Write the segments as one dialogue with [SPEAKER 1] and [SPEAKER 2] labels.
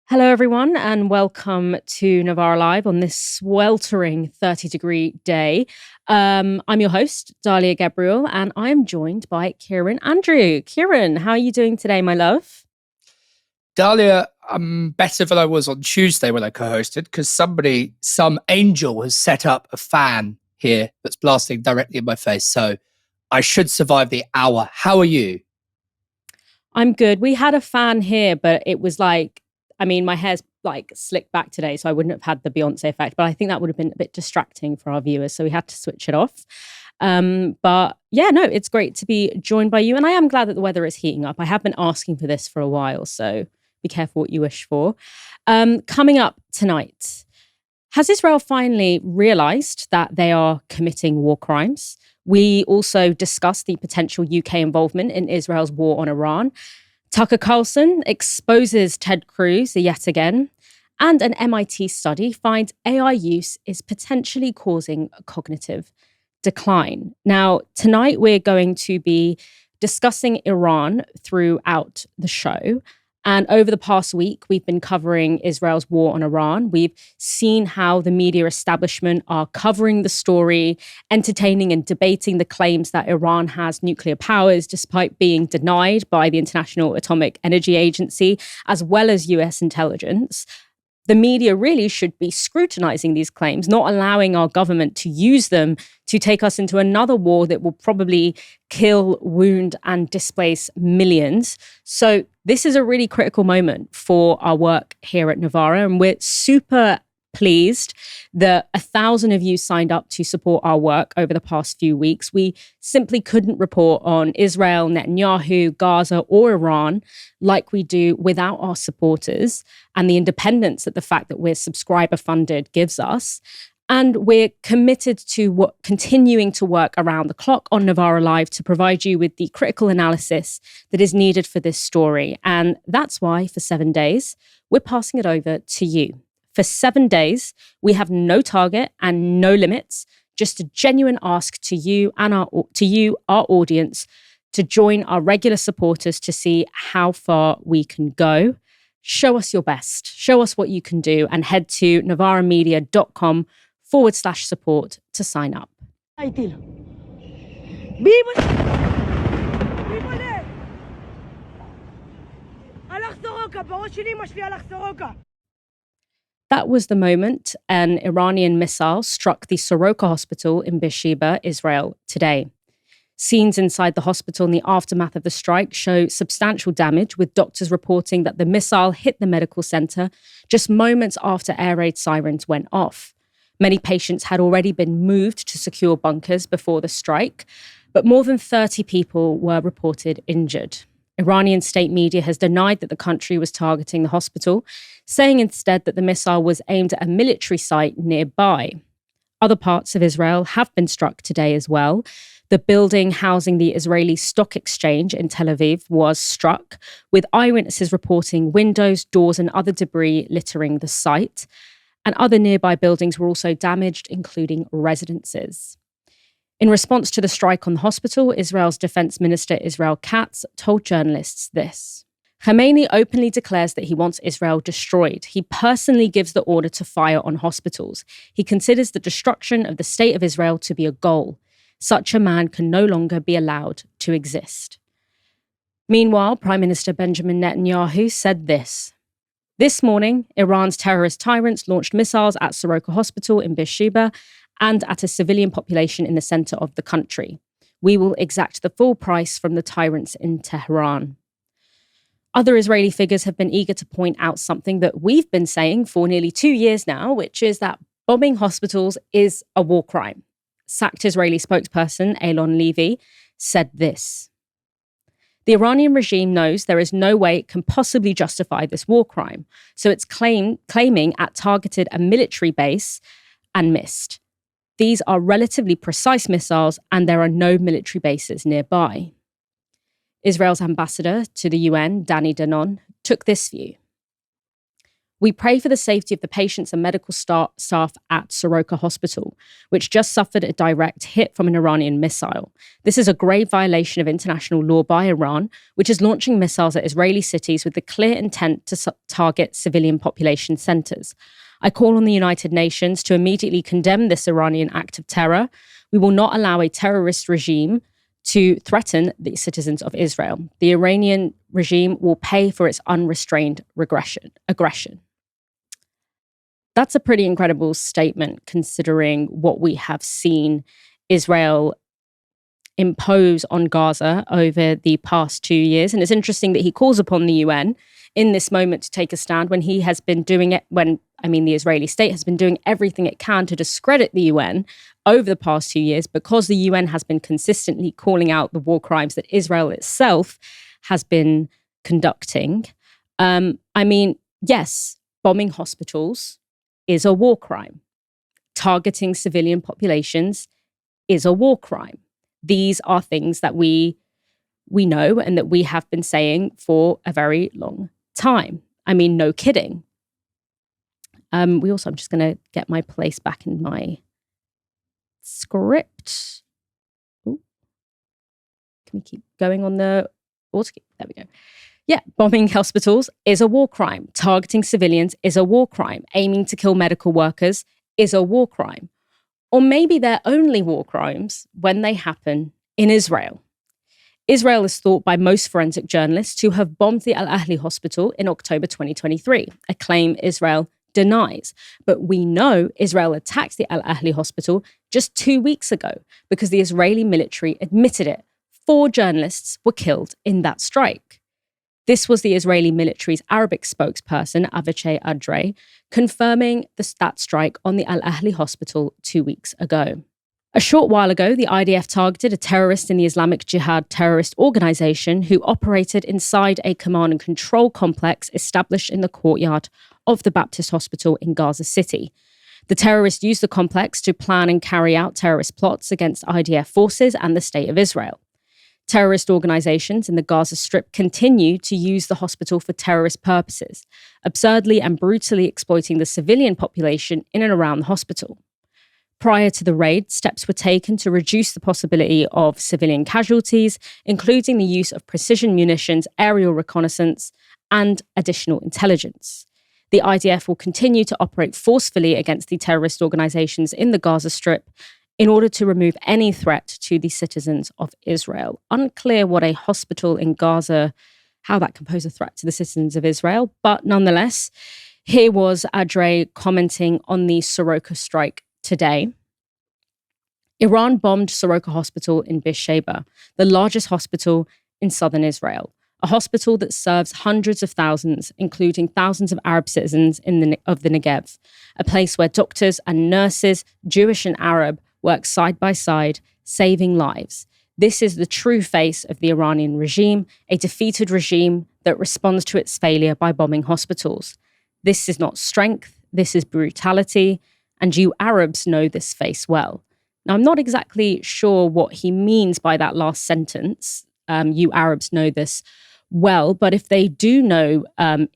[SPEAKER 1] Hello, everyone, and welcome to Novara Live on this sweltering 30-degree day. I'm your host, Dalia Gebrial, and I'm joined by Kieran Andrieu. Kieran, how are you doing today, my love?
[SPEAKER 2] Dalia, I'm better than I was on Tuesday when I co-hosted because some angel has set up a fan here that's blasting directly in my face. So I should survive the hour. How are you?
[SPEAKER 1] I'm good. We had a fan here, but it was my hair's slicked back today, so I wouldn't have had the Beyonce effect, but I think that would have been a bit distracting for our viewers, so we had to switch it off. But yeah, no, it's great to be joined by you, and I am glad that the weather is heating up. I have been asking for this for a while, so be careful what you wish for. Coming up tonight, has Israel finally realized that they are committing war crimes? We also discuss the potential UK involvement in Israel's war on Iran. Tucker Carlson exposes Ted Cruz yet again. And an MIT study finds AI use is potentially causing cognitive decline. Now, tonight we're going to be discussing Iran throughout the show. And over the past week, we've been covering Israel's war on Iran. We've seen how the media establishment are covering the story, entertaining and debating the claims that Iran has nuclear powers, despite being denied by the International Atomic Energy Agency, as well as US intelligence. The media really should be scrutinizing these claims, not allowing our government to use them to take us into another war that will probably kill, wound, and displace millions. So this is a really critical moment for our work here at Novara, and we're super pleased that 1,000 of you signed up to support our work over the past few weeks. We simply couldn't report on Israel, Netanyahu, Gaza, or Iran like we do without our supporters and the independence that the fact that we're subscriber funded gives us. And we're committed to continuing to work around the clock on Novara Live to provide you with the critical analysis that is needed for this story. And that's why for 7 days, we're passing it over to you. For 7 days, we have no target and no limits, just a genuine ask to you and our audience, to join our regular supporters to see how far we can go. Show us your best, show us what you can do, and head to novaramedia.com/support to sign up. That was the moment an Iranian missile struck the Soroka hospital in Beersheba, Israel, today. Scenes inside the hospital in the aftermath of the strike show substantial damage, with doctors reporting that the missile hit the medical center just moments after air raid sirens went off. Many patients had already been moved to secure bunkers before the strike, but more than 30 people were reported injured. Iranian state media has denied that the country was targeting the hospital, saying instead that the missile was aimed at a military site nearby. Other parts of Israel have been struck today as well. The building housing the Israeli Stock Exchange in Tel Aviv was struck, with eyewitnesses reporting windows, doors, and other debris littering the site. And other nearby buildings were also damaged, including residences. In response to the strike on the hospital, Israel's Defense Minister Israel Katz told journalists this. Khamenei openly declares that he wants Israel destroyed. He personally gives the order to fire on hospitals. He considers the destruction of the state of Israel to be a goal. Such a man can no longer be allowed to exist. Meanwhile, Prime Minister Benjamin Netanyahu said this. This morning, Iran's terrorist tyrants launched missiles at Soroka Hospital in Beersheba and at a civilian population in the center of the country. We will exact the full price from the tyrants in Tehran. Other Israeli figures have been eager to point out something that we've been saying for nearly 2 years now, which is that bombing hospitals is a war crime. Sacked Israeli spokesperson Eylon Levy said this. The Iranian regime knows there is no way it can possibly justify this war crime, so it's claiming it targeted a military base and missed. These are relatively precise missiles, and there are no military bases nearby. Israel's ambassador to the UN, Danny Danon, took this view. We pray for the safety of the patients and medical staff at Soroka Hospital, which just suffered a direct hit from an Iranian missile. This is a grave violation of international law by Iran, which is launching missiles at Israeli cities with the clear intent to target civilian population centers. I call on the United Nations to immediately condemn this Iranian act of terror. We will not allow a terrorist regime to threaten the citizens of Israel. The Iranian regime will pay for its unrestrained aggression. That's a pretty incredible statement considering what we have seen Israel impose on Gaza over the past 2 years. And it's interesting that he calls upon the UN in this moment to take a stand when he has been doing it, the Israeli state has been doing everything it can to discredit the UN over the past 2 years because the UN has been consistently calling out the war crimes that Israel itself has been conducting. Yes, bombing hospitals is a war crime. Targeting civilian populations is a war crime. These are things that we know and that we have been saying for a very long time. No kidding. I'm just going to get my place back in my script. Ooh. Can we keep going on the auto? There we go. Yeah, bombing hospitals is a war crime. Targeting civilians is a war crime. Aiming to kill medical workers is a war crime. Or maybe they're only war crimes when they happen in Israel. Israel is thought by most forensic journalists to have bombed the Al Ahli hospital in October 2023, a claim Israel denies. But we know Israel attacked the Al Ahli hospital just 2 weeks ago because the Israeli military admitted it. 4 journalists were killed in that strike. This was the Israeli military's Arabic spokesperson, Avichai Andrieu, confirming that strike on the Al Ahli hospital 2 weeks ago. A short while ago, the IDF targeted a terrorist in the Islamic Jihad terrorist organization who operated inside a command and control complex established in the courtyard of the Baptist Hospital in Gaza City. The terrorist used the complex to plan and carry out terrorist plots against IDF forces and the State of Israel. Terrorist organizations in the Gaza Strip continue to use the hospital for terrorist purposes, absurdly and brutally exploiting the civilian population in and around the hospital. Prior to the raid, steps were taken to reduce the possibility of civilian casualties, including the use of precision munitions, aerial reconnaissance, and additional intelligence. The IDF will continue to operate forcefully against the terrorist organizations in the Gaza Strip in order to remove any threat to the citizens of Israel. Unclear what a hospital in Gaza, how that can pose a threat to the citizens of Israel, but nonetheless, here was Andrieu commenting on the Soroka strike today. Iran bombed Soroka Hospital in Beersheba, the largest hospital in southern Israel, a hospital that serves hundreds of thousands, including thousands of Arab citizens of the Negev, a place where doctors and nurses, Jewish and Arab, work side by side, saving lives. This is the true face of the Iranian regime, a defeated regime that responds to its failure by bombing hospitals. This is not strength, this is brutality, and you Arabs know this face well. Now, I'm not exactly sure what he means by that last sentence. You Arabs know this well, but if they do know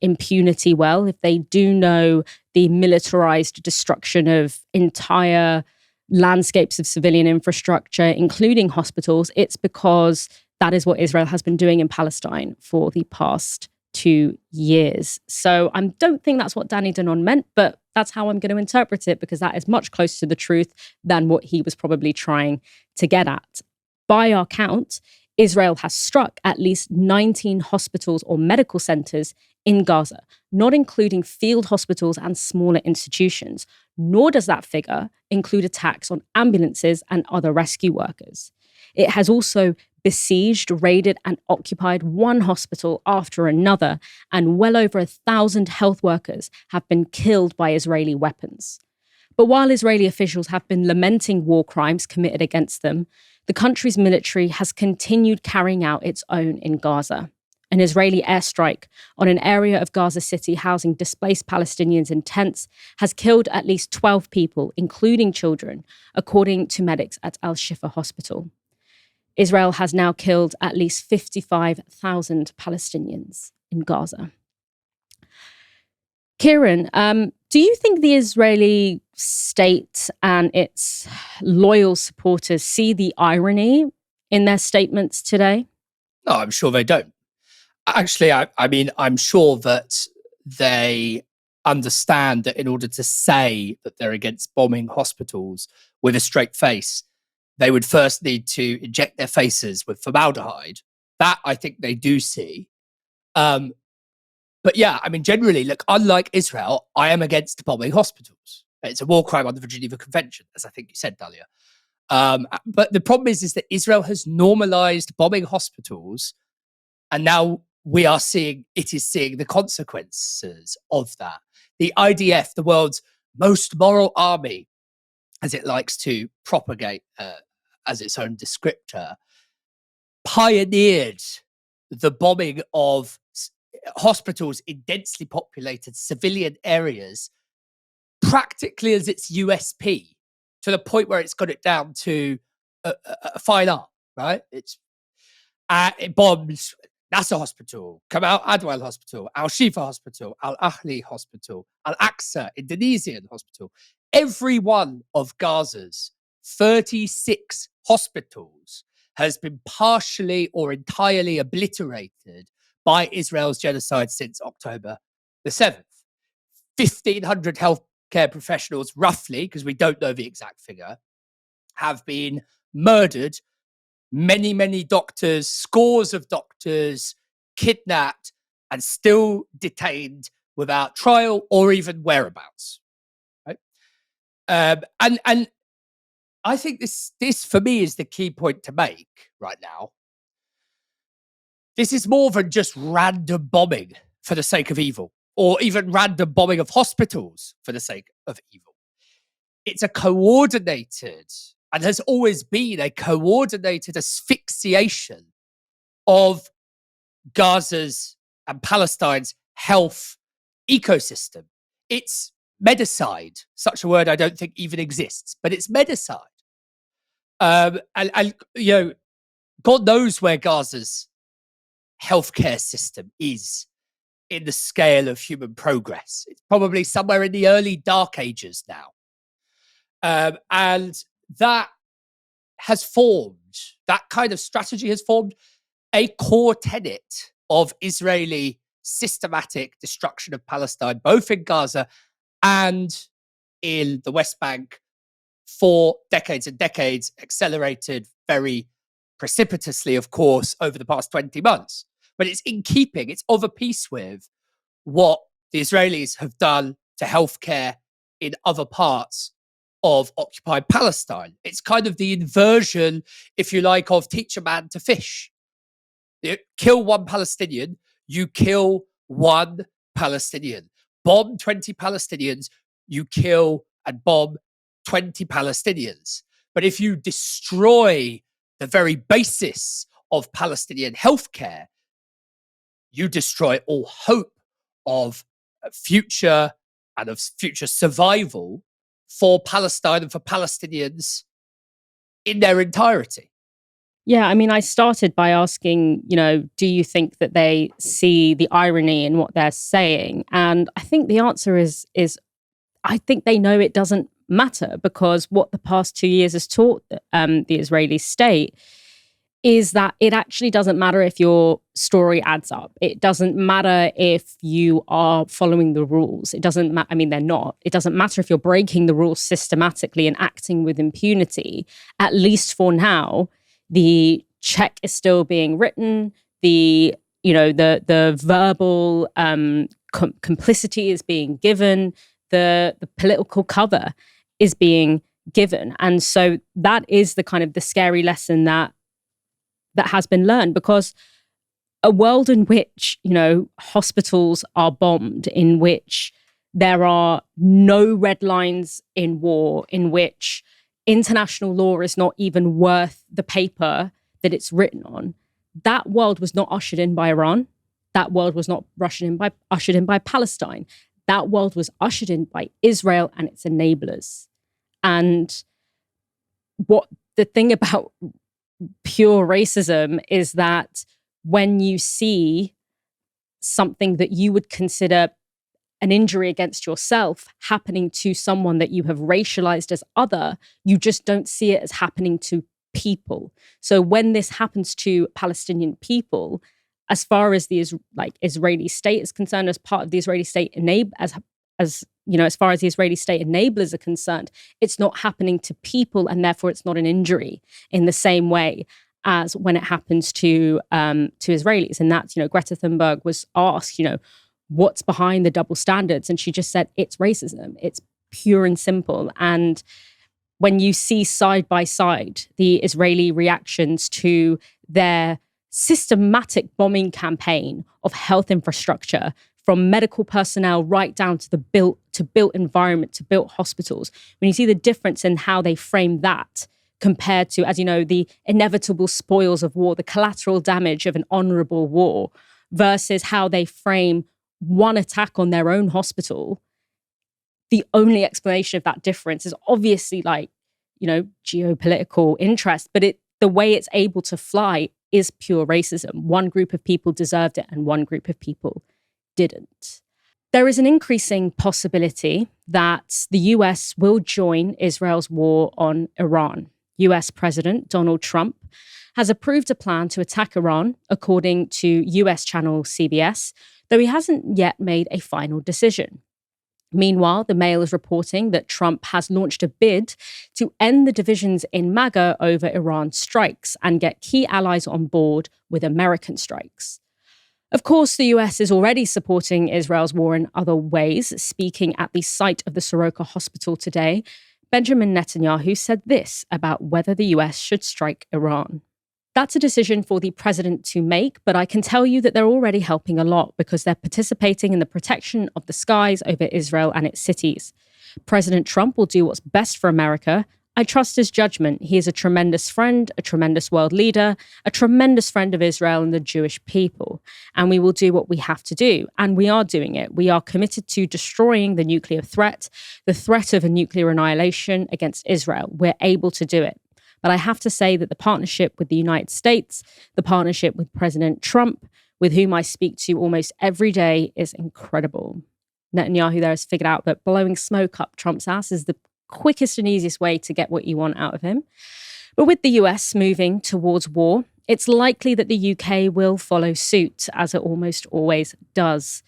[SPEAKER 1] impunity well, if they do know the militarized destruction of entire landscapes of civilian infrastructure, including hospitals, it's because that is what Israel has been doing in Palestine for the past 2 years. So I don't think that's what Danny Danon meant, but that's how I'm going to interpret it because that is much closer to the truth than what he was probably trying to get at. By our count, Israel has struck at least 19 hospitals or medical centers in Gaza, not including field hospitals and smaller institutions, nor does that figure include attacks on ambulances and other rescue workers. It has also besieged, raided, and occupied one hospital after another, and well over 1,000 health workers have been killed by Israeli weapons. But while Israeli officials have been lamenting war crimes committed against them, the country's military has continued carrying out its own in Gaza. An Israeli airstrike on an area of Gaza City housing displaced Palestinians in tents has killed at least 12 people, including children, according to medics at Al-Shifa Hospital. Israel has now killed at least 55,000 Palestinians in Gaza. Kieran, do you think the Israeli state and its loyal supporters see the irony in their statements today?
[SPEAKER 2] No, I'm sure they don't. Actually, I mean, I'm sure that they understand that in order to say that they're against bombing hospitals with a straight face, they would first need to inject their faces with formaldehyde. That I think they do see. But yeah, I mean, generally, look, unlike Israel, I am against bombing hospitals. It's a war crime under the Geneva Convention, as I think you said, Dalia. But the problem is that Israel has normalized bombing hospitals, and now we are seeing the consequences of that. The IDF, the world's most moral army, as it likes to propagate as its own descriptor, pioneered the bombing of hospitals in densely populated civilian areas practically as its USP, to the point where it's got it down to a fine art, right? It bombs Nasser Hospital, Kamal Adwal Hospital, Al Shifa Hospital, Al Ahli Hospital, Al Aqsa Indonesian Hospital. Every one of Gaza's 36 hospitals has been partially or entirely obliterated by Israel's genocide since October the 7th. 1,500 healthcare professionals, roughly, because we don't know the exact figure, have been murdered. Many, many doctors, scores of doctors, kidnapped and still detained without trial or even whereabouts. Right? And I think this for me is the key point to make right now. This is more than just random bombing for the sake of evil, or even random bombing of hospitals for the sake of evil. It's a coordinated, and has always been a coordinated asphyxiation of Gaza's and Palestine's health ecosystem. It's medicide, such a word I don't think even exists, but it's medicide. And you know, God knows where Gaza's healthcare system is in the scale of human progress. It's probably somewhere in the early dark ages now. And that kind of strategy has formed a core tenet of Israeli systematic destruction of Palestine, both in Gaza and in the West Bank, for decades and decades, accelerated very precipitously, of course, over the past 20 months. But it's in keeping, it's of a piece with what the Israelis have done to healthcare in other parts of occupied Palestine. It's kind of the inversion, if you like, of teach a man to fish. You kill one Palestinian, you kill one Palestinian. Bomb 20 Palestinians, you kill and bomb 20 Palestinians. But if you destroy the very basis of Palestinian healthcare, you destroy all hope of future and of future survival for Palestine and for Palestinians in their entirety.
[SPEAKER 1] Yeah, I mean, I started by asking, do you think that they see the irony in what they're saying? And I think the answer is I think they know it doesn't matter, because what the past 2 years has taught the Israeli state is that it actually doesn't matter if your story adds up. It doesn't matter if you are following the rules. It doesn't matter. I mean, they're not. It doesn't matter if you're breaking the rules systematically and acting with impunity. At least for now, the check is still being written. The verbal complicity is being given. The political cover is being given. And so that is the kind of the scary lesson that has been learned, because a world in which, hospitals are bombed, in which there are no red lines in war, in which international law is not even worth the paper that it's written on, that world was not ushered in by Iran. That world was not ushered in by Palestine. That world was ushered in by Israel and its enablers. And what the thing about pure racism is that when you see something that you would consider an injury against yourself happening to someone that you have racialized as other, you just don't see it as happening to people. So when this happens to Palestinian people, as far as the Israeli state is concerned, as part of the Israeli state as far as the Israeli state enablers are concerned, it's not happening to people, and therefore it's not an injury in the same way as when it happens to Israelis. And that's, Greta Thunberg was asked, what's behind the double standards? And she just said, it's racism. It's pure and simple. And when you see side by side the Israeli reactions to their systematic bombing campaign of health infrastructure, from medical personnel right down to the built environment, to built hospitals, when you see the difference in how they frame that compared to, as you know, the inevitable spoils of war, the collateral damage of an honorable war, versus how they frame one attack on their own hospital, the only explanation of that difference is obviously geopolitical interest, but the way it's able to fly is pure racism. One group of people deserved it and one group of people didn't. There is an increasing possibility that the US will join Israel's war on Iran. US President Donald Trump has approved a plan to attack Iran, according to US channel CBS, though he hasn't yet made a final decision. Meanwhile, the Mail is reporting that Trump has launched a bid to end the divisions in MAGA over Iran strikes and get key allies on board with American strikes. Of course, the US is already supporting Israel's war in other ways. Speaking at the site of the Soroka Hospital today, Benjamin Netanyahu said this about whether the US should strike Iran. That's a decision for the president to make, but I can tell you that they're already helping a lot because they're participating in the protection of the skies over Israel and its cities. President Trump will do what's best for America. I trust his judgment. He is a tremendous friend, a tremendous world leader, a tremendous friend of Israel and the Jewish people. And we will do what we have to do. And we are doing it. We are committed to destroying the nuclear threat, the threat of a nuclear annihilation against Israel. We're able to do it. But I have to say that the partnership with the United States, the partnership with President Trump, with whom I speak to almost every day, is incredible. Netanyahu there has figured out that blowing smoke up Trump's ass is the quickest and easiest way to get what you want out of him. But with the US moving towards war, it's likely that the UK will follow suit, as it almost always does.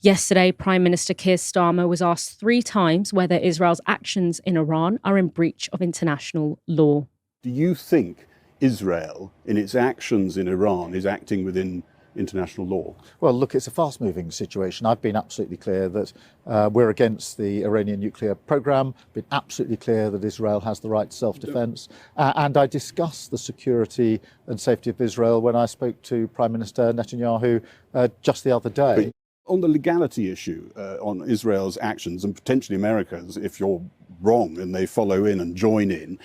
[SPEAKER 1] Yesterday, Prime Minister Keir Starmer was asked 3 times whether Israel's actions in Iran are in breach of international law.
[SPEAKER 3] Do you think Israel, in its actions in Iran, is acting within international law?
[SPEAKER 4] Well, look, it's a fast-moving situation. I've been absolutely clear that we're against the Iranian nuclear program, been absolutely clear that Israel has the right to self-defense. And I discussed the security and safety of Israel when I spoke to Prime Minister Netanyahu just the other day.
[SPEAKER 3] But on the legality issue on Israel's actions, and potentially America's, if you're wrong and they follow in and join in,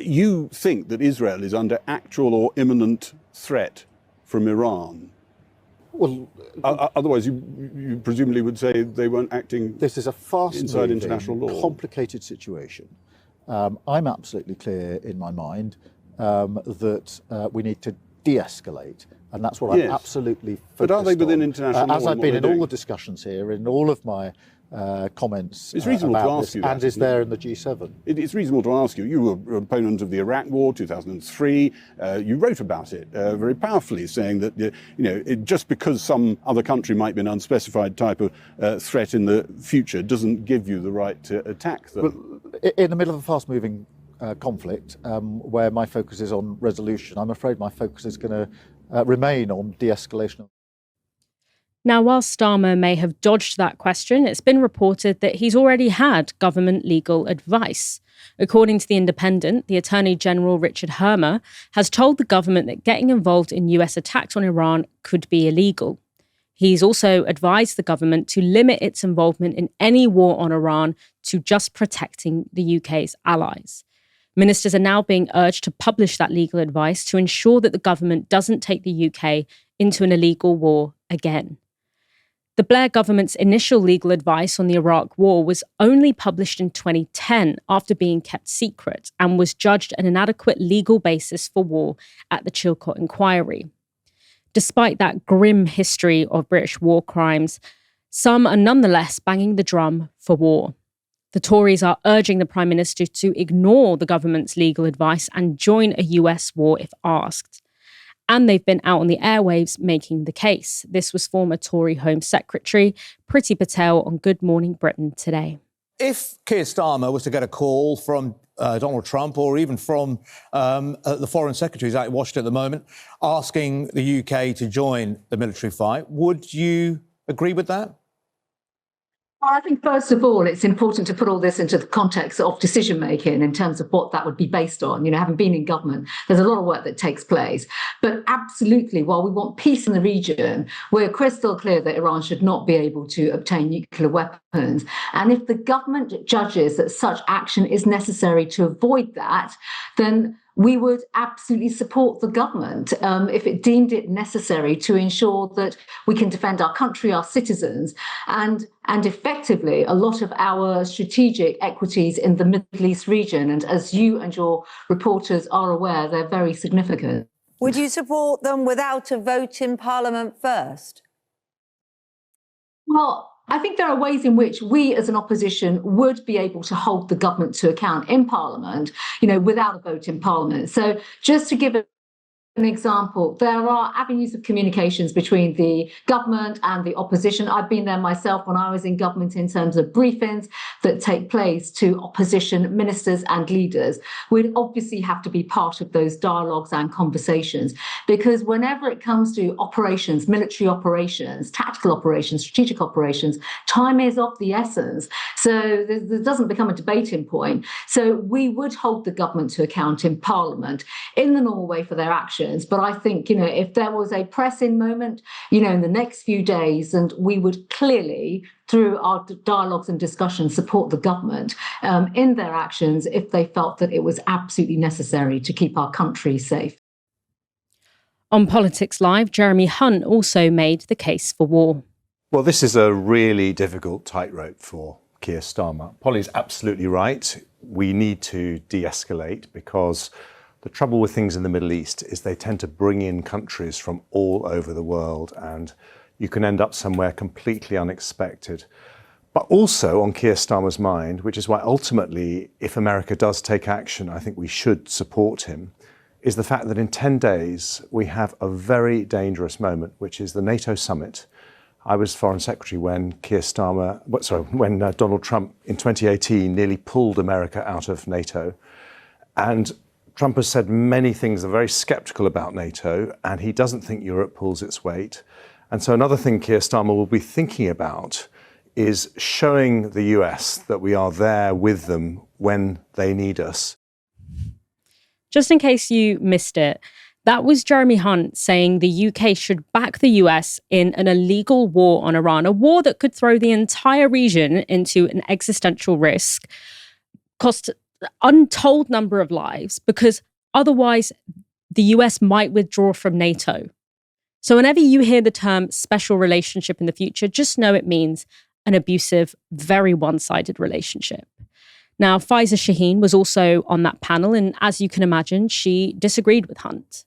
[SPEAKER 3] you think that Israel is under actual or imminent threat from Iran?
[SPEAKER 4] Well,
[SPEAKER 3] otherwise you presumably would say they weren't acting
[SPEAKER 4] this is a
[SPEAKER 3] inside international law.
[SPEAKER 4] Complicated situation. I'm absolutely clear in my mind that we need to de-escalate, and that's what I'm absolutely focused on.
[SPEAKER 3] But are they within international law?
[SPEAKER 4] As I've been in all the discussions here, in all of my comments
[SPEAKER 3] it's reasonable
[SPEAKER 4] about
[SPEAKER 3] to ask
[SPEAKER 4] this,
[SPEAKER 3] you that,
[SPEAKER 4] and is there in the G7.
[SPEAKER 3] It's reasonable to ask you. You were an opponent of the Iraq War, 2003. You wrote about it very powerfully, saying that just because some other country might be an unspecified type of threat in the future doesn't give you the right to attack them.
[SPEAKER 4] But in the middle of a fast-moving conflict, where my focus is on resolution, I'm afraid my focus is going to remain on de-escalation.
[SPEAKER 1] Now, while Starmer may have dodged that question, it's been reported that he's already had government legal advice. According to The Independent, the Attorney General Richard Hermer has told the government that getting involved in US attacks on Iran could be illegal. He's also advised the government to limit its involvement in any war on Iran to just protecting the UK's allies. Ministers are now being urged to publish that legal advice to ensure that the government doesn't take the UK into an illegal war again. The Blair government's initial legal advice on the Iraq War was only published in 2010 after being kept secret and was judged an inadequate legal basis for war at the Chilcot Inquiry. Despite that grim history of British war crimes, Some are nonetheless banging the drum for war. The Tories are urging the Prime Minister to ignore the government's legal advice and join a US war if asked. And they've been out on the airwaves making the case. This was former Tory Home Secretary Priti Patel on Good Morning Britain today.
[SPEAKER 5] If Keir Starmer was to get a call from Donald Trump or even from the foreign secretaries out in Washington at the moment asking the UK to join the military fight, would you agree with that?
[SPEAKER 6] Well, I think, first of all, it's important to put all this into the context of decision-making in terms of what that would be based on. You know, having been in government, there's a lot of work that takes place. But absolutely, while we want peace in the region, we're crystal clear that Iran should not be able to obtain nuclear weapons. And if the government judges that such action is necessary to avoid that, then we would absolutely support the government if it deemed it necessary to ensure that we can defend our country, our citizens, and effectively a lot of our strategic equities in the Middle East region. And as you and your reporters are aware, they're very significant.
[SPEAKER 7] Would you support them without a vote in Parliament first?
[SPEAKER 6] Well, I think there are ways in which we as an opposition would be able to hold the government to account in Parliament, you know, without a vote in Parliament. So just to give an example, there are avenues of communications between the government and the opposition. I've been there myself when I was in government in terms of briefings that take place to opposition ministers and leaders. We'd obviously have to be part of those dialogues and conversations, because whenever it comes to operations, military operations, tactical operations, strategic operations, time is of the essence. So there doesn't become a debating point. So we would hold the government to account in Parliament in the normal way for their actions. But I think, you know, if there was a pressing moment, you know, in the next few days, and we would clearly, through our dialogues and discussions, support the government in their actions if they felt that it was absolutely necessary to keep our country safe.
[SPEAKER 1] On Politics Live, Jeremy Hunt also made the case for war.
[SPEAKER 8] Well, this is a really difficult tightrope for Keir Starmer. Polly's absolutely right. We need to de-escalate, because the trouble with things in the Middle East is they tend to bring in countries from all over the world, and you can end up somewhere completely unexpected. But also on Keir Starmer's mind, which is why ultimately, if America does take action, I think we should support him, is the fact that in 10 days, we have a very dangerous moment, which is the NATO summit. I was Foreign Secretary when when Donald Trump in 2018 nearly pulled America out of NATO. And Trump has said many things that are very sceptical about NATO, and he doesn't think Europe pulls its weight. And so another thing Keir Starmer will be thinking about is showing the US that we are there with them when they need us.
[SPEAKER 1] Just in case you missed it, that was Jeremy Hunt saying the UK should back the US in an illegal war on Iran, a war that could throw the entire region into an existential risk, cost untold number of lives, because otherwise the US might withdraw from NATO. So whenever you hear the term special relationship in the future, just know it means an abusive, very one-sided relationship. Now, Faiza Shaheen was also on that panel, and as you can imagine, she disagreed with Hunt.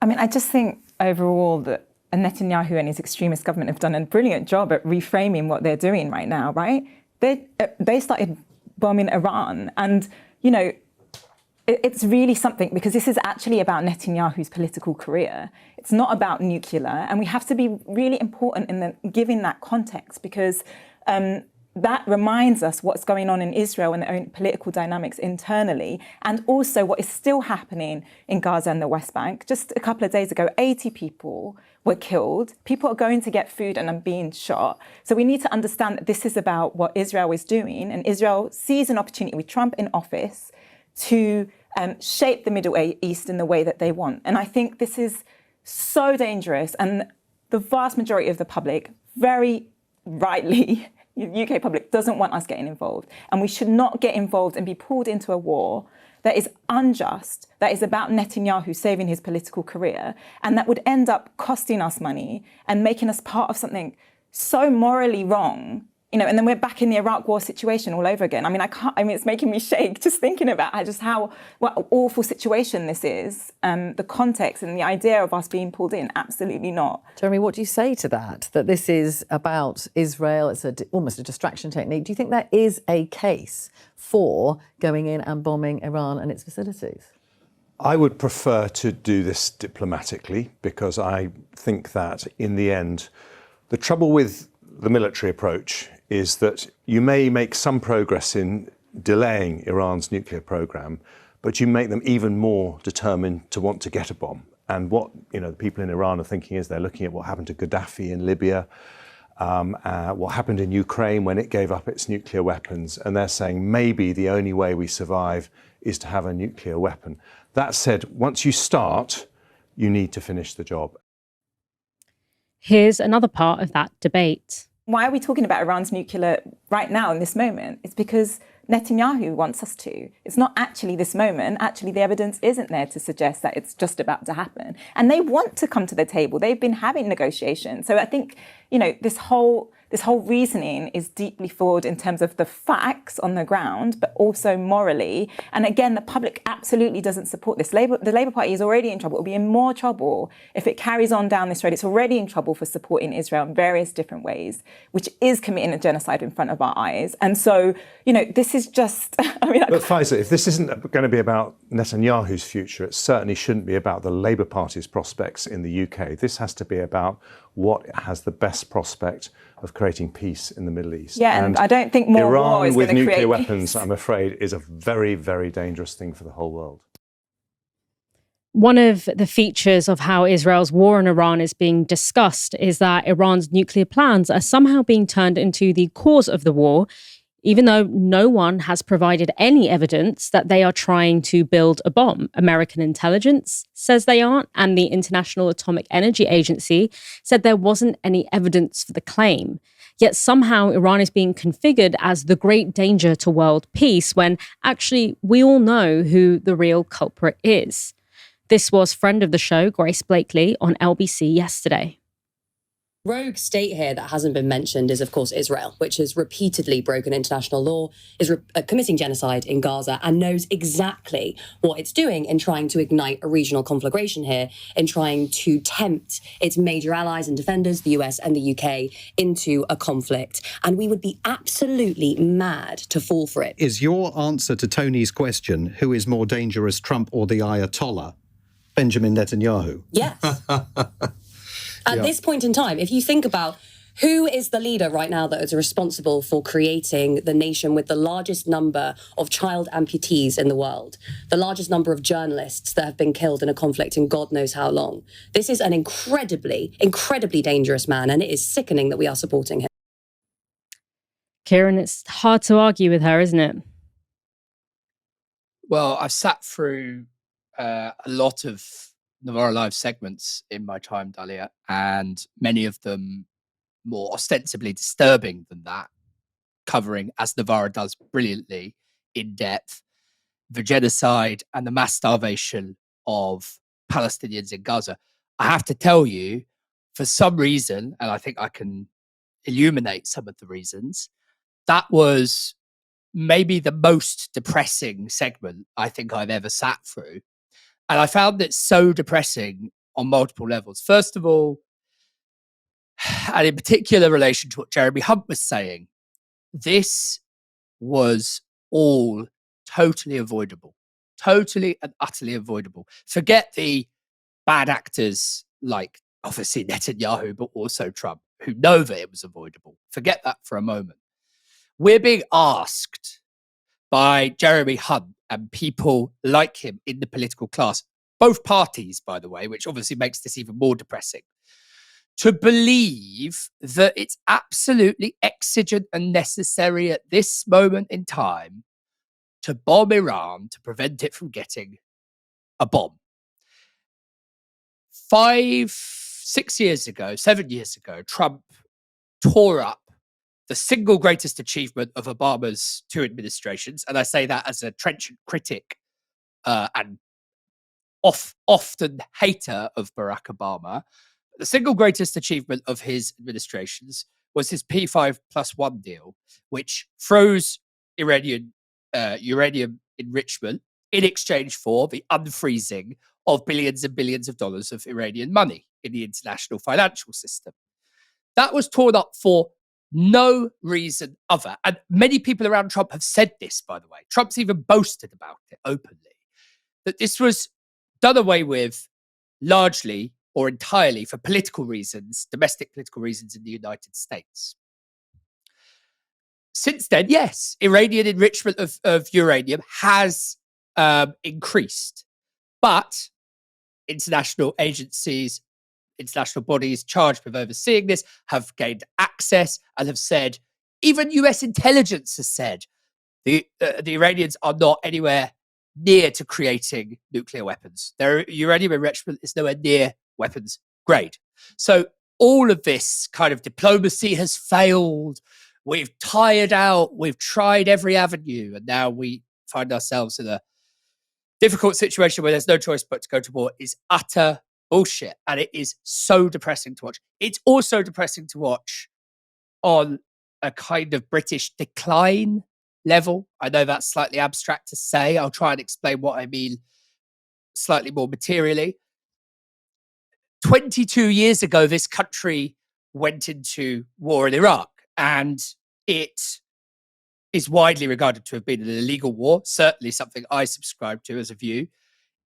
[SPEAKER 9] I mean, I just think overall that Netanyahu and his extremist government have done a brilliant job at reframing what they're doing right now, right? They started bombing Iran. And, you know, it's really something, because this is actually about Netanyahu's political career. It's not about nuclear. And we have to be really important in giving that context, because that reminds us what's going on in Israel and their own political dynamics internally, and also what is still happening in Gaza and the West Bank. Just a couple of days ago, 80 people were killed. People are going to get food and are being shot. So we need to understand that this is about what Israel is doing, and Israel sees an opportunity with Trump in office to shape the Middle East in the way that they want. And I think this is so dangerous, and the vast majority of the public, very rightly, UK public, doesn't want us getting involved. And we should not get involved and be pulled into a war that is unjust, that is about Netanyahu saving his political career, and that would end up costing us money and making us part of something so morally wrong and then we're back in the Iraq war situation all over again. I mean, it's making me shake just thinking about what an awful situation this is. The context and the idea of us being pulled in, absolutely not.
[SPEAKER 10] Jeremy, what do you say to that? That this is about Israel, it's almost a distraction technique. Do you think there is a case for going in and bombing Iran and its facilities?
[SPEAKER 8] I would prefer to do this diplomatically, because I think that in the end, the trouble with the military approach is that you may make some progress in delaying Iran's nuclear program, but you make them even more determined to want to get a bomb. And what the people in Iran are thinking is they're looking at what happened to Gaddafi in Libya, what happened in Ukraine when it gave up its nuclear weapons, and they're saying maybe the only way we survive is to have a nuclear weapon. That said, once you start, you need to finish the job.
[SPEAKER 1] Here's another part of that debate.
[SPEAKER 9] Why are we talking about Iran's nuclear right now in this moment? It's because Netanyahu wants us to. It's not actually this moment. Actually, the evidence isn't there to suggest that it's just about to happen. And they want to come to the table. They've been having negotiations. So I think, this whole reasoning is deeply flawed in terms of the facts on the ground, but also morally. And again, the public absolutely doesn't support this. The Labour Party is already in trouble. It'll be in more trouble if it carries on down this road. It's already in trouble for supporting Israel in various different ways, which is committing a genocide in front of our eyes. And so, this is just,
[SPEAKER 8] But Faiza, if this isn't going to be about Netanyahu's future, it certainly shouldn't be about the Labour Party's prospects in the UK. This has to be about what has the best prospect of creating peace in the Middle East.
[SPEAKER 9] Yeah, and I don't think more
[SPEAKER 8] Iran
[SPEAKER 9] war is
[SPEAKER 8] with
[SPEAKER 9] going to create
[SPEAKER 8] nuclear weapons,
[SPEAKER 9] peace.
[SPEAKER 8] I'm afraid, is a very, very dangerous thing for the whole world.
[SPEAKER 1] One of the features of how Israel's war on Iran is being discussed is that Iran's nuclear plans are somehow being turned into the cause of the war, even though no one has provided any evidence that they are trying to build a bomb. American intelligence says they aren't, and the International Atomic Energy Agency said there wasn't any evidence for the claim. Yet somehow Iran is being configured as the great danger to world peace, when actually we all know who the real culprit is. This was friend of the show, Grace Blakely, on LBC yesterday.
[SPEAKER 11] Rogue state here that hasn't been mentioned is, of course, Israel, which has repeatedly broken international law, is committing genocide in Gaza, and knows exactly what it's doing in trying to ignite a regional conflagration here, in trying to tempt its major allies and defenders, the US and the UK, into a conflict. And we would be absolutely mad to fall for it.
[SPEAKER 12] Is your answer to Tony's question, who is more dangerous, Trump or the Ayatollah, Benjamin Netanyahu?
[SPEAKER 11] Yes. At this point in time, if you think about who is the leader right now that is responsible for creating the nation with the largest number of child amputees in the world, the largest number of journalists that have been killed in a conflict in God knows how long. This is an incredibly, incredibly dangerous man, and it is sickening that we are supporting him.
[SPEAKER 1] Kieran, it's hard to argue with her, isn't it?
[SPEAKER 2] Well, I've sat through a lot of Novara Live segments in my time, Dalia, and many of them more ostensibly disturbing than that, covering, as Novara does brilliantly, in depth, the genocide and the mass starvation of Palestinians in Gaza. I have to tell you, for some reason, and I think I can illuminate some of the reasons, that was maybe the most depressing segment I think I've ever sat through. And I found it so depressing on multiple levels. First of all, and in particular relation to what Jeremy Hunt was saying, this was all totally avoidable. Totally and utterly avoidable. Forget the bad actors like obviously Netanyahu, but also Trump, who know that it was avoidable. Forget that for a moment. We're being asked by Jeremy Hunt and people like him in the political class, both parties, by the way, which obviously makes this even more depressing, to believe that it's absolutely exigent and necessary at this moment in time to bomb Iran to prevent it from getting a bomb. 5, 6 years ago, 7 years ago, Trump tore up the single greatest achievement of Obama's 2 administrations. And I say that as a trenchant critic and often hater of Barack Obama. The single greatest achievement of his administrations, was this P5+1 deal, which froze uranium enrichment in exchange for the unfreezing of billions and billions of dollars of Iranian money in the international financial system. That was torn up for no reason other. And many people around Trump have said this, by the way. Trump's even boasted about it openly, that this was done away with largely or entirely for political reasons, domestic political reasons in the United States. Since then, yes, Iranian enrichment of uranium has increased, but international agencies, international bodies charged with overseeing this have gained access and have said, even US intelligence has said, the Iranians are not anywhere near to creating nuclear weapons. Their uranium enrichment is nowhere near weapons grade. So all of this kind of diplomacy has failed. We've tired out. We've tried every avenue. And now we find ourselves in a difficult situation where there's no choice but to go to war is utter bullshit. And it is so depressing to watch. It's also depressing to watch on a kind of British decline level. I know that's slightly abstract to say. I'll try and explain what I mean slightly more materially. 22 years ago, this country went into war in Iraq, and it is widely regarded to have been an illegal war, certainly something I subscribe to as a view.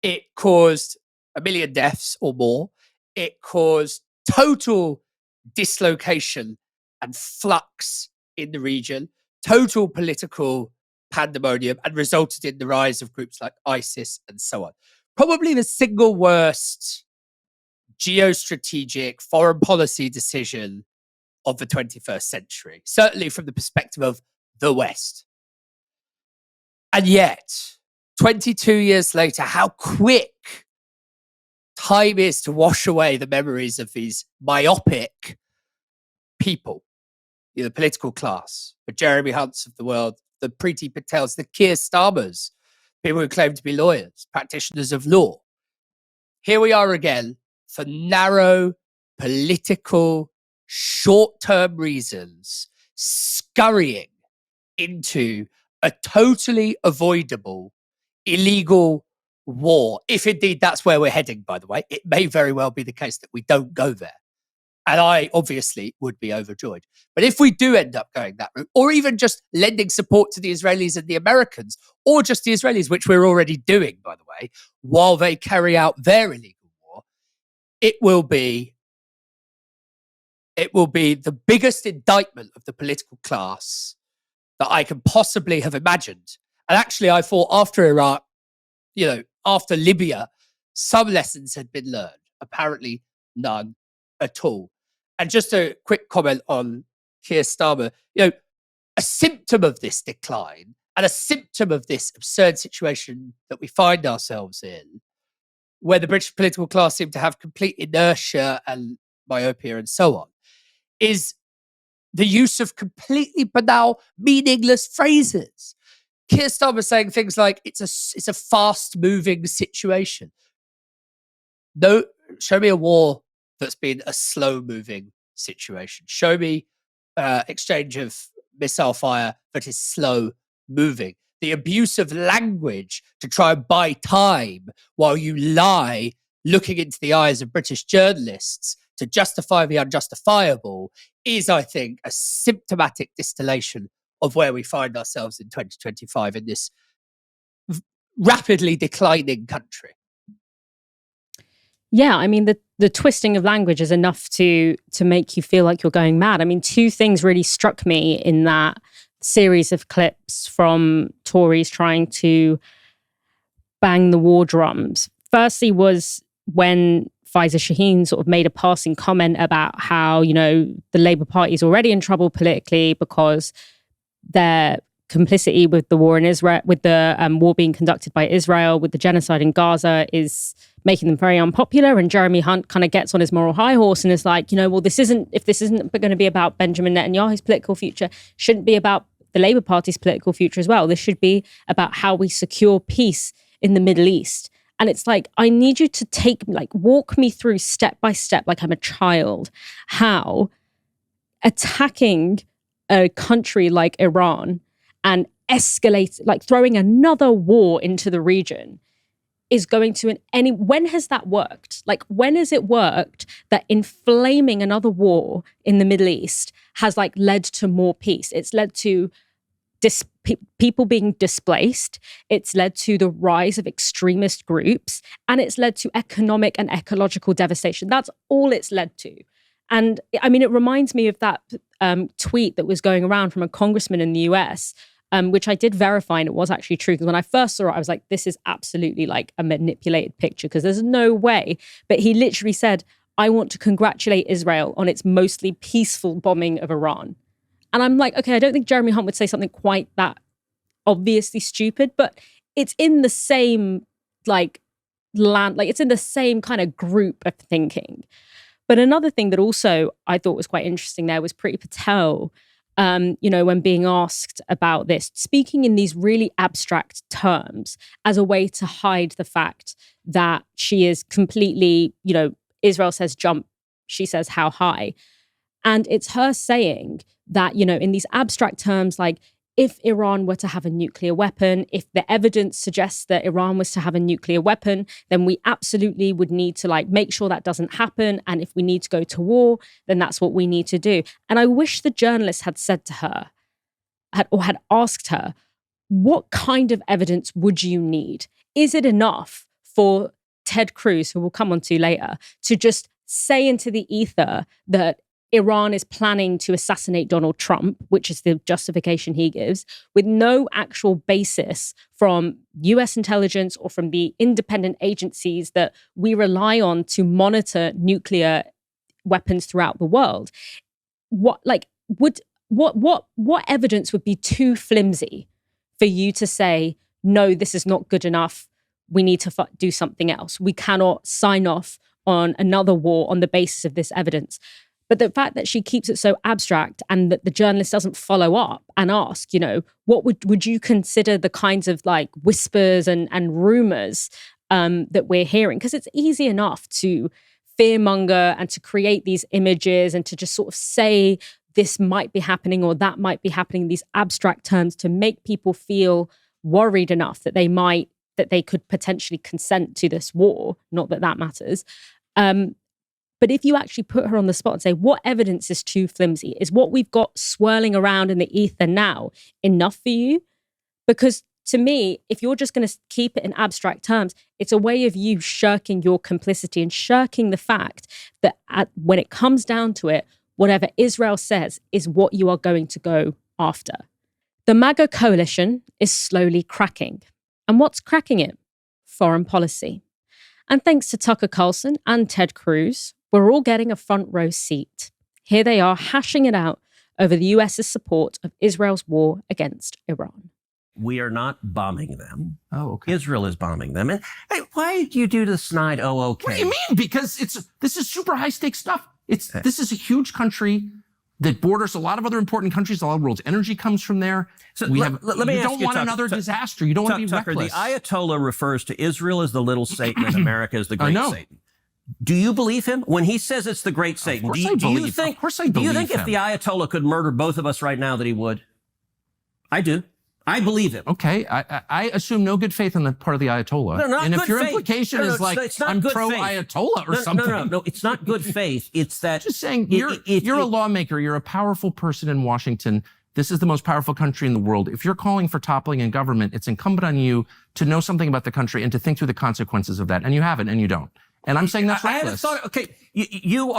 [SPEAKER 2] It caused 1 million deaths or more. It caused total dislocation and flux in the region, total political pandemonium, and resulted in the rise of groups like ISIS and so on. Probably the single worst geostrategic foreign policy decision of the 21st century, certainly from the perspective of the West. And yet, 22 years later, how quick time is to wash away the memories of these myopic people, the political class, the Jeremy Hunts of the world, the Priti Patels, the Keir Starmers, people who claim to be lawyers, practitioners of law. Here we are again for narrow, political, short-term reasons, scurrying into a totally avoidable, illegal war. If indeed that's where we're heading, by the way, it may very well be the case that we don't go there. And I obviously would be overjoyed. But if we do end up going that route, or even just lending support to the Israelis and the Americans, or just the Israelis, which we're already doing, by the way, while they carry out their illegal war, it will be the biggest indictment of the political class that I can possibly have imagined. And actually, I thought after Iraq, after Libya, some lessons had been learned. Apparently, none at all. And just a quick comment on Keir Starmer, a symptom of this decline and a symptom of this absurd situation that we find ourselves in, where the British political class seem to have complete inertia and myopia and so on, is the use of completely banal, meaningless phrases. Keir Starmer saying things like, it's a fast-moving situation. No, show me a war that's been a slow-moving situation. Show me exchange of missile fire that is slow-moving. The abuse of language to try and buy time while you lie, looking into the eyes of British journalists to justify the unjustifiable is, I think, a symptomatic distillation of where we find ourselves in 2025 in this rapidly declining country.
[SPEAKER 1] Yeah, I mean, the twisting of language is enough to make you feel like you're going mad. I mean, two things really struck me in that series of clips from Tories trying to bang the war drums. Firstly was when Faiza Shaheen sort of made a passing comment about how, the Labour Party is already in trouble politically because their complicity with the war in Israel, with the war being conducted by Israel, with the genocide in Gaza, is making them very unpopular. And Jeremy Hunt kind of gets on his moral high horse and is like, well, if this isn't going to be about Benjamin Netanyahu's political future, shouldn't be about the Labour Party's political future as well. This should be about how we secure peace in the Middle East. And it's like, I need you to walk me through step by step, like I'm a child, how attacking a country like Iran and throwing another war into the region is going to when has that worked? Like, when has it worked that inflaming another war in the Middle East has like led to more peace? It's led to people being displaced. It's led to the rise of extremist groups, and it's led to economic and ecological devastation. That's all it's led to. And I mean, it reminds me of that tweet that was going around from a congressman in the US, which I did verify, and it was actually true. Because when I first saw it, I was like, this is absolutely like a manipulated picture, because there's no way. But he literally said, I want to congratulate Israel on its mostly peaceful bombing of Iran. And I'm like, okay, I don't think Jeremy Hunt would say something quite that obviously stupid, but it's in the same it's in the same kind of group of thinking. But another thing that also I thought was quite interesting there was Priti Patel, when being asked about this, speaking in these really abstract terms as a way to hide the fact that she is completely, Israel says jump, she says how high. And it's her saying that, in these abstract terms, like if Iran were to have a nuclear weapon, if the evidence suggests that Iran was to have a nuclear weapon, then we absolutely would need to make sure that doesn't happen. And if we need to go to war, then that's what we need to do. And I wish the journalist had said to her, had asked her, what kind of evidence would you need? Is it enough for Ted Cruz, who we'll come on to later, to just say into the ether that Iran is planning to assassinate Donald Trump, which is the justification he gives, with no actual basis from US intelligence or from the independent agencies that we rely on to monitor nuclear weapons throughout the world? What evidence would be too flimsy for you to say, no, this is not good enough, we need to do something else, we cannot sign off on another war on the basis of this evidence? But the fact that she keeps it so abstract and that the journalist doesn't follow up and ask, what would you consider the kinds of whispers and rumors that we're hearing? Because it's easy enough to fearmonger and to create these images and to just sort of say this might be happening or that might be happening in these abstract terms to make people feel worried enough that they could potentially consent to this war. Not that that matters. But if you actually put her on the spot and say, what evidence is too flimsy? Is what we've got swirling around in the ether now enough for you? Because to me, if you're just going to keep it in abstract terms, it's a way of you shirking your complicity and shirking the fact that when it comes down to it, whatever Israel says is what you are going to go after. The MAGA coalition is slowly cracking. And what's cracking it? Foreign policy. And thanks to Tucker Carlson and Ted Cruz, we're all getting a front row seat. Here they are hashing it out over the US's support of Israel's war against Iran.
[SPEAKER 13] We are not bombing them.
[SPEAKER 14] Oh, okay.
[SPEAKER 13] Israel is bombing them. And hey, why do you do the snide, oh, okay?
[SPEAKER 14] What do you mean? Because this is super high stakes stuff. This is a huge country that borders a lot of other important countries. A lot of the world's energy comes from there.
[SPEAKER 13] So let me ask you,
[SPEAKER 14] you don't want another disaster. You don't want to be
[SPEAKER 13] Tucker,
[SPEAKER 14] reckless.
[SPEAKER 13] The Ayatollah refers to Israel as the little Satan and America as the great Satan. Do you believe him when he says it's the great Satan? Do you think if the Ayatollah could murder both of us right now that he would? I do. I believe him.
[SPEAKER 14] Okay, I assume no good faith on the part of the Ayatollah.
[SPEAKER 13] No, not
[SPEAKER 14] and
[SPEAKER 13] good
[SPEAKER 14] if your
[SPEAKER 13] faith.
[SPEAKER 14] implication is I'm pro-Ayatollah or something.
[SPEAKER 13] No, it's not good faith. It's that
[SPEAKER 14] just saying you're a lawmaker. You're a powerful person in Washington. This is the most powerful country in the world. If you're calling for toppling in government, it's incumbent on you to know something about the country and to think through the consequences of that. And you haven't, and you don't. And I'm saying that's reckless.
[SPEAKER 13] Okay, you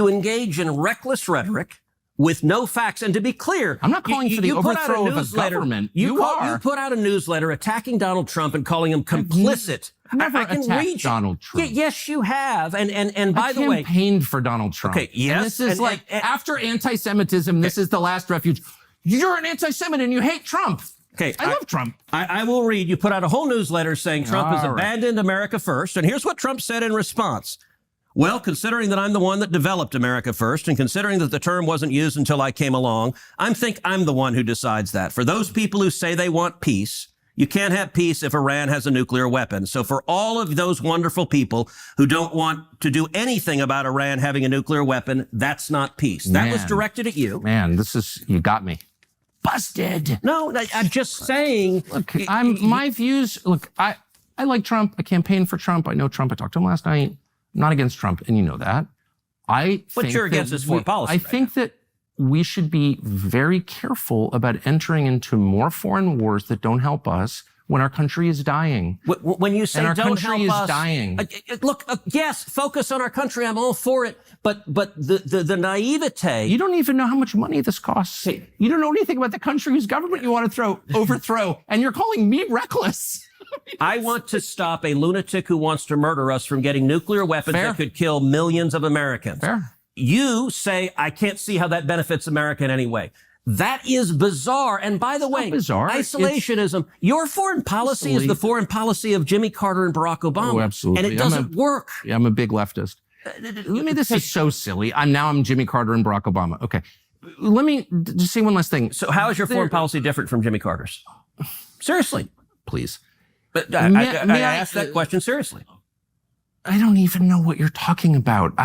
[SPEAKER 13] engage in reckless rhetoric with no facts. And to be clear,
[SPEAKER 14] I'm not calling for the overthrow of a government. You
[SPEAKER 13] put out a newsletter attacking Donald Trump and calling him complicit.
[SPEAKER 14] I've never attacked Donald Trump.
[SPEAKER 13] Yes, you have. And by the way,
[SPEAKER 14] I campaigned for Donald Trump.
[SPEAKER 13] Okay, yes.
[SPEAKER 14] And this is after anti-Semitism, this is the last refuge. You're an anti-Semite and you hate Trump.
[SPEAKER 13] Okay,
[SPEAKER 14] I love Trump.
[SPEAKER 13] I will read. You put out a whole newsletter saying Trump has abandoned America first. And here's what Trump said in response. Well, considering that I'm the one that developed America first and considering that the term wasn't used until I came along, I think I'm the one who decides that. For those people who say they want peace, You can't have peace if Iran has a nuclear weapon. So for all of those wonderful people who don't want to do anything about Iran having a nuclear weapon, that's not peace. That was directed at you.
[SPEAKER 14] Man, you got me. Busted.
[SPEAKER 13] No, I'm just saying.
[SPEAKER 14] Look, my views, I like Trump. I campaigned for Trump. I know Trump. I talked to him last night. I'm not against Trump, and you know that.
[SPEAKER 13] But you're against his foreign policy.
[SPEAKER 14] I think that we should be very careful about entering into more foreign wars that don't help us when our country is dying.
[SPEAKER 13] When you say
[SPEAKER 14] and our
[SPEAKER 13] don't
[SPEAKER 14] country
[SPEAKER 13] help
[SPEAKER 14] is
[SPEAKER 13] us,
[SPEAKER 14] dying.
[SPEAKER 13] Look, yes, focus on our country. I'm all for it. But the naivete.
[SPEAKER 14] You don't even know how much money this costs. You don't know anything about the country whose government you want to overthrow, and you're calling me reckless.
[SPEAKER 13] I want to stop a lunatic who wants to murder us from getting nuclear weapons that could kill millions of Americans.
[SPEAKER 14] Fair.
[SPEAKER 13] You say, I can't see how that benefits America in any way. That is bizarre. And by the way,
[SPEAKER 14] bizarre.
[SPEAKER 13] Isolationism, your foreign policy is the foreign policy of Jimmy Carter and Barack Obama.
[SPEAKER 14] Oh, absolutely.
[SPEAKER 13] And it doesn't work.
[SPEAKER 14] Yeah, I'm a big leftist. This is so silly. I'm Jimmy Carter and Barack Obama. Okay. Let me just say one last thing.
[SPEAKER 13] So how is your foreign policy different from Jimmy Carter's? Seriously.
[SPEAKER 14] Please.
[SPEAKER 13] But I asked that question seriously.
[SPEAKER 14] I don't even know what you're talking about.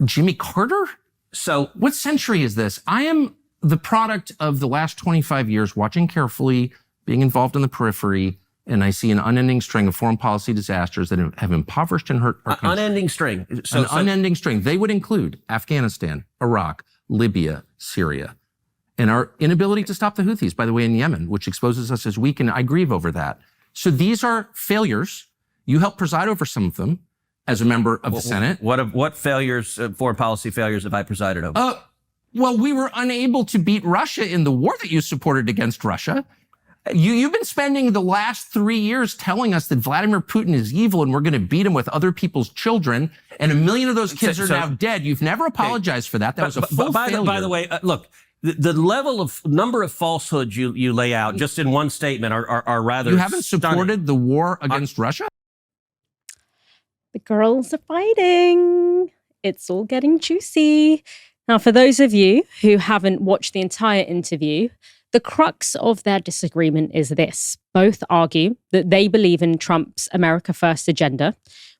[SPEAKER 14] Jimmy Carter? So what century is this? I am the product of the last 25 years, watching carefully, being involved in the periphery, and I see an unending string of foreign policy disasters that have impoverished and hurt our country.
[SPEAKER 13] Unending string.
[SPEAKER 14] Unending string. They would include Afghanistan, Iraq, Libya, Syria, and our inability to stop the Houthis, by the way, in Yemen, which exposes us as weak, and I grieve over that. So these are failures. You helped preside over some of them as a member of the Senate.
[SPEAKER 13] What failures, foreign policy failures, have I presided over?
[SPEAKER 14] Well, we were unable to beat Russia in the war that you supported against Russia. You've been spending the last 3 years telling us that Vladimir Putin is evil and we're going to beat him with other people's children, and 1 million of those kids are now dead. You've never apologized for that. That was a full failure.
[SPEAKER 13] By the way, look, the level of number of falsehoods you lay out just in one statement are rather.
[SPEAKER 14] You haven't supported
[SPEAKER 13] stunning.
[SPEAKER 14] the war against Russia?
[SPEAKER 1] The girls are fighting. It's all getting juicy. Now, for those of you who haven't watched the entire interview, the crux of their disagreement is this. Both argue that they believe in Trump's America First agenda,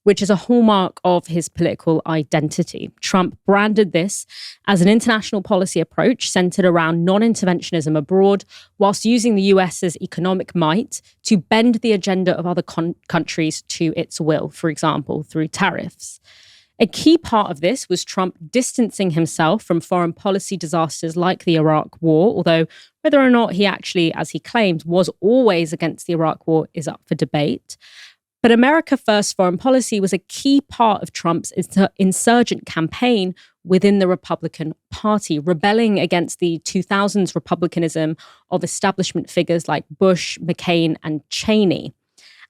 [SPEAKER 1] which is a hallmark of his political identity. Trump branded this as an international policy approach centered around non-interventionism abroad, whilst using the US's economic might to bend the agenda of other countries to its will, for example, through tariffs. A key part of this was Trump distancing himself from foreign policy disasters like the Iraq War, although whether or not he actually, as he claimed, was always against the Iraq War is up for debate. But America First foreign policy was a key part of Trump's insurgent campaign within the Republican Party, rebelling against the 2000s republicanism of establishment figures like Bush, McCain, and Cheney.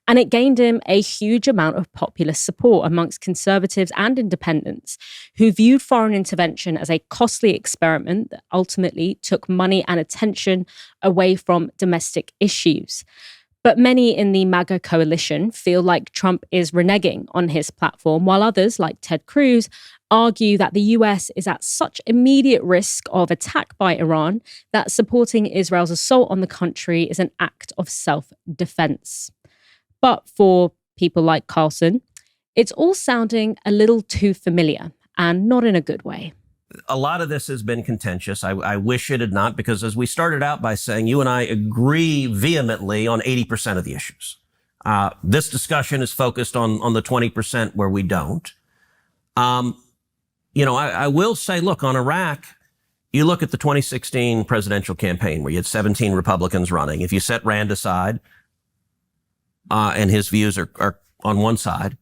[SPEAKER 1] And it gained him a huge amount of popular support amongst conservatives and independents who viewed foreign intervention as a costly experiment that ultimately took money and attention away from domestic issues. But many in the MAGA coalition feel like Trump is reneging on his platform, while others, like Ted Cruz, argue that the US is at such immediate risk of attack by Iran that supporting Israel's assault on the country is an act of self-defense. But for people like Carlson, it's all sounding a little too familiar, and not in a good way.
[SPEAKER 13] A lot of this has been contentious. I wish it had not, because as we started out by saying, you and I agree vehemently on 80% of the issues. This discussion is focused on the 20% where we don't. I will say, look, on Iraq, you look at the 2016 presidential campaign where you had 17 Republicans running. If you set Rand aside, and his views are on one side,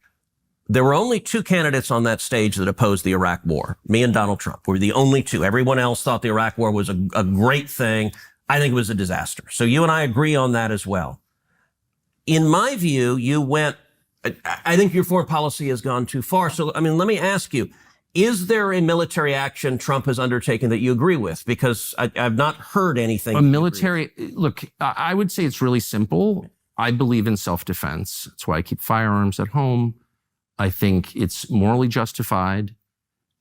[SPEAKER 13] there were only two candidates on that stage that opposed the Iraq war. Me and Donald Trump were the only two. Everyone else thought the Iraq war was a great thing. I think it was a disaster. So you and I agree on that as well. In my view, I think your foreign policy has gone too far. So, let me ask you, is there a military action Trump has undertaken that you agree with? Because I've not heard anything.
[SPEAKER 14] A military, look, I would say it's really simple. I believe in self-defense. That's why I keep firearms at home. I think it's morally justified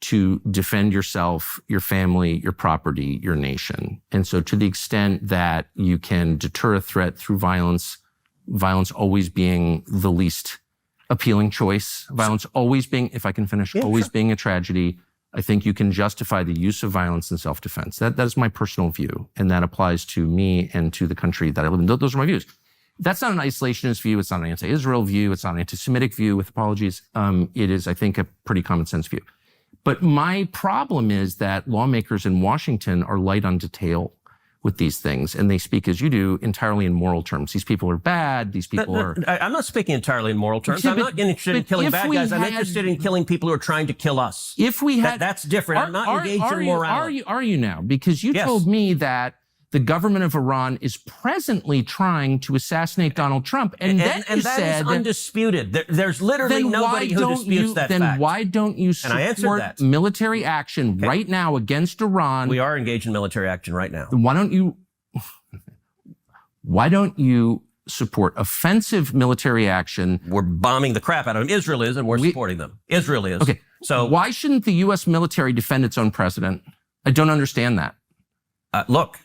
[SPEAKER 14] to defend yourself, your family, your property, your nation. And so to the extent that you can deter a threat through violence, violence always being the least appealing choice, violence always being, if I can finish, always being a tragedy, I think you can justify the use of violence in self-defense. That is my personal view, and that applies to me and to the country that I live in. Those are my views. That's not an isolationist view. It's not an anti-Israel view. It's not an anti-Semitic view, with apologies. It is, I think, a pretty common sense view. But my problem is that lawmakers in Washington are light on detail with these things, and they speak, as you do, entirely in moral terms. These people are bad. These people are...
[SPEAKER 13] I'm not speaking entirely in moral terms. I'm not interested in killing bad guys. I'm interested in killing people who are trying to kill us.
[SPEAKER 14] If we had...
[SPEAKER 13] That's different. I'm not engaged in morality.
[SPEAKER 14] Are you now? Because you told me that the government of Iran is presently trying to assassinate Donald Trump. And then you
[SPEAKER 13] that
[SPEAKER 14] said...
[SPEAKER 13] is undisputed. There's literally nobody who disputes that fact.
[SPEAKER 14] Then why don't you support military action right now against Iran?
[SPEAKER 13] We are engaged in military action right now.
[SPEAKER 14] Why don't you support offensive military action?
[SPEAKER 13] We're bombing the crap out of them. Israel is, and we're supporting them. Israel is.
[SPEAKER 14] Okay.
[SPEAKER 13] So
[SPEAKER 14] why shouldn't the U.S. military defend its own president? I don't understand that.
[SPEAKER 13] Look,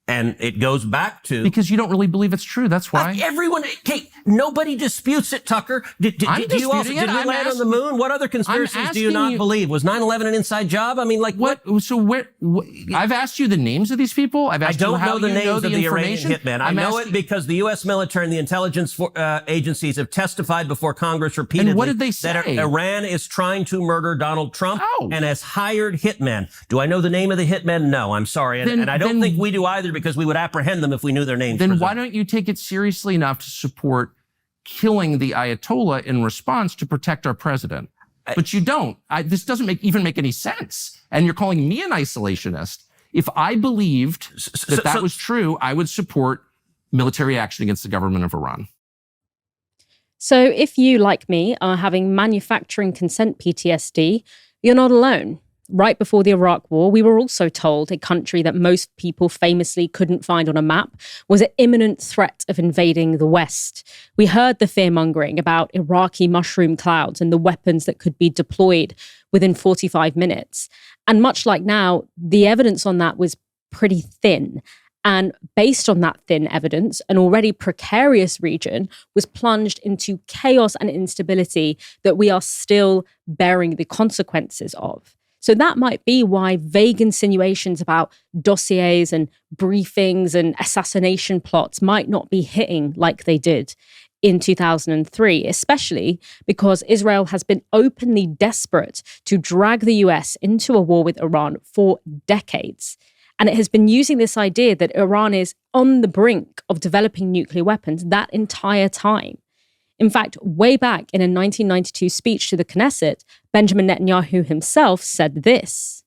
[SPEAKER 13] and it goes back to...
[SPEAKER 14] Because you don't really believe it's true. That's why.
[SPEAKER 13] Everyone... nobody disputes it, Tucker. Did we land on the moon? What other conspiracies do you not believe? Was 9/11 an inside job? I mean, like what?
[SPEAKER 14] So I've asked you the names of these people. I've asked
[SPEAKER 13] I don't
[SPEAKER 14] you how
[SPEAKER 13] know the
[SPEAKER 14] you
[SPEAKER 13] names
[SPEAKER 14] know
[SPEAKER 13] of the Iranian hitmen. I know it because the U.S. military and the intelligence agencies have testified before Congress repeatedly.
[SPEAKER 14] And what did they say?
[SPEAKER 13] That Iran is trying to murder Donald Trump and has hired hitmen. Do I know the name of the hitmen? No, I'm sorry. And I don't think we do either, because we would apprehend them if we knew their names.
[SPEAKER 14] Then why don't you take it seriously enough to support killing the Ayatollah in response to protect our president? But you don't. This doesn't even make any sense. And you're calling me an isolationist. If I believed that was true, I would support military action against the government of Iran.
[SPEAKER 1] So if you, like me, are having manufacturing consent PTSD, you're not alone. Right before the Iraq War, we were also told a country that most people famously couldn't find on a map was at imminent threat of invading the West. We heard the fear-mongering about Iraqi mushroom clouds and the weapons that could be deployed within 45 minutes. And much like now, the evidence on that was pretty thin. And based on that thin evidence, an already precarious region was plunged into chaos and instability that we are still bearing the consequences of. So that might be why vague insinuations about dossiers and briefings and assassination plots might not be hitting like they did in 2003, especially because Israel has been openly desperate to drag the US into a war with Iran for decades. And it has been using this idea that Iran is on the brink of developing nuclear weapons that entire time. In fact, way back in a 1992 speech to the Knesset, Benjamin Netanyahu himself said this: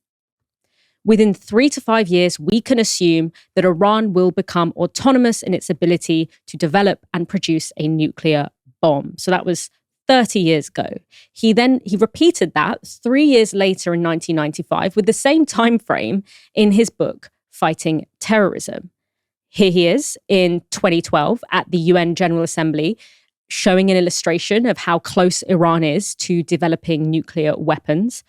[SPEAKER 1] "Within 3 to 5 years, we can assume that Iran will become autonomous in its ability to develop and produce a nuclear bomb." So that was 30 years ago. He repeated that 3 years later in 1995 with the same time frame in his book, Fighting Terrorism. Here he is in 2012 at the UN General Assembly, showing an illustration of how close Iran is to developing nuclear weapons.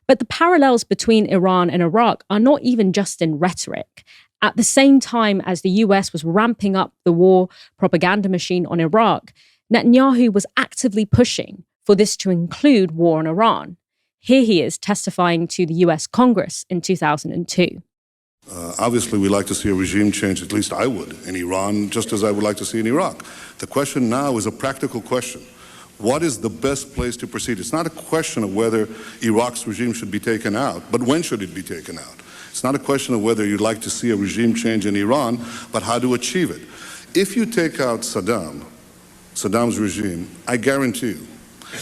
[SPEAKER 1] But the parallels between Iran and Iraq are not even just in rhetoric. At the same time as the US was ramping up the war propaganda machine on Iraq, Netanyahu was actively pushing for this to include war on Iran. Here he is testifying to the US Congress in 2002.
[SPEAKER 15] Obviously, we like to see a regime change, at least I would, in Iran, just as I would like to see in Iraq. The question now is a practical question. What is the best place to proceed? It's not a question of whether Iraq's regime should be taken out, but when should it be taken out? It's not a question of whether you'd like to see a regime change in Iran, but how to achieve it. If you take out Saddam's regime, I guarantee you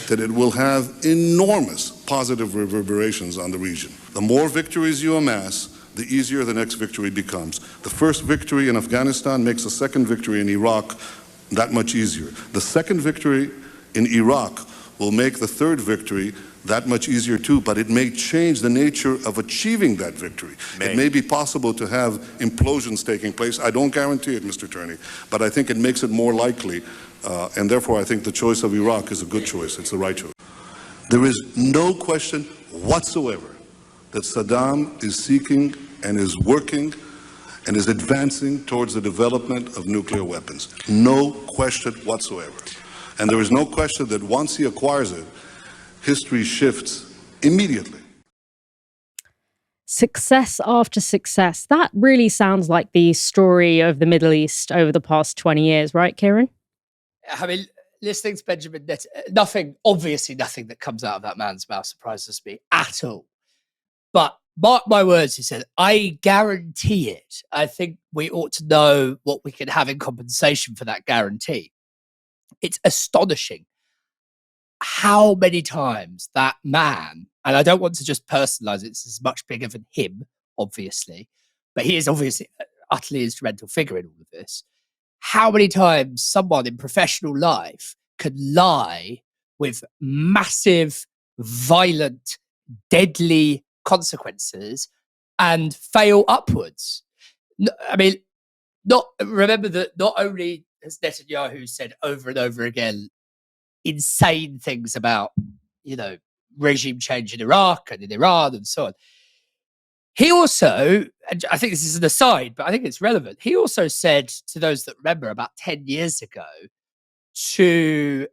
[SPEAKER 15] that it will have enormous positive reverberations on the region. The more victories you amass, the easier the next victory becomes. The first victory in Afghanistan makes a second victory in Iraq that much easier. The second victory in Iraq will make the third victory that much easier too, but it may change the nature of achieving that victory. It may be possible to have implosions taking place. I don't guarantee it, Mr. Turney, but I think it makes it more likely, and therefore I think the choice of Iraq is a good choice. It's the right choice. There is no question whatsoever that Saddam is seeking and is working and is advancing towards the development of nuclear weapons. No question whatsoever. And there is no question that once he acquires it, history shifts immediately.
[SPEAKER 1] Success after success. That really sounds like the story of the Middle East over the past 20 years, right, Kieran?
[SPEAKER 2] I mean, listening to Benjamin Netanyahu, obviously nothing that comes out of that man's mouth surprises me at all. But mark my words, he said, I guarantee it. I think we ought to know what we can have in compensation for that guarantee. It's astonishing how many times that man, and I don't want to just personalize it, this is much bigger than him, obviously, but he is obviously an utterly instrumental figure in all of this. How many times someone in professional life could lie with massive, violent, deadly consequences and fail upwards? I mean, remember that not only has Netanyahu said over and over again insane things about, regime change in Iraq and in Iran and so on. He also, and I think this is an aside, but I think it's relevant. He also said to those that remember about 10 years ago to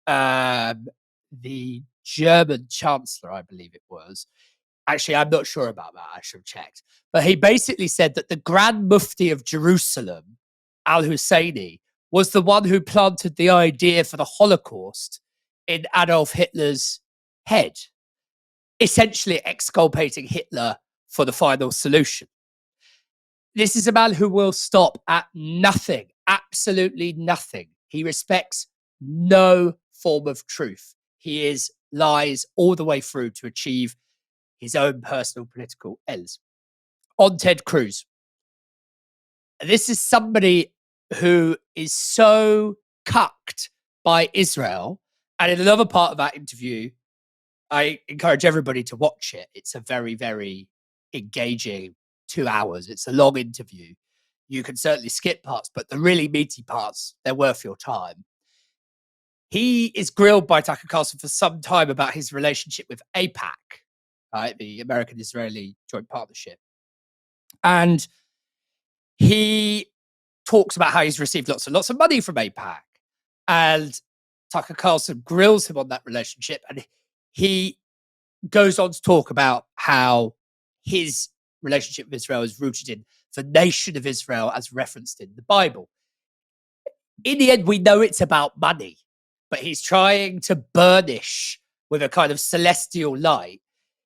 [SPEAKER 2] the German chancellor, I believe it was. Actually, I'm not sure about that. I should have checked. But he basically said that the Grand Mufti of Jerusalem, al-Husseini, was the one who planted the idea for the Holocaust in Adolf Hitler's head, essentially exculpating Hitler for the final solution. This is a man who will stop at nothing, absolutely nothing. He respects no form of truth. He is lies all the way through to achieve his own personal political ends. On Ted Cruz, this is somebody who is so cucked by Israel. And in another part of that interview, I encourage everybody to watch it. It's a very, very engaging 2 hours. It's a long interview. You can certainly skip parts, but the really meaty parts, they're worth your time. He is grilled by Tucker Carlson for some time about his relationship with AIPAC, right, the American-Israeli Joint Partnership. And he talks about how he's received lots and lots of money from AIPAC. And Tucker Carlson grills him on that relationship. And he goes on to talk about how his relationship with Israel is rooted in the nation of Israel as referenced in the Bible. In the end, we know it's about money, but he's trying to burnish with a kind of celestial light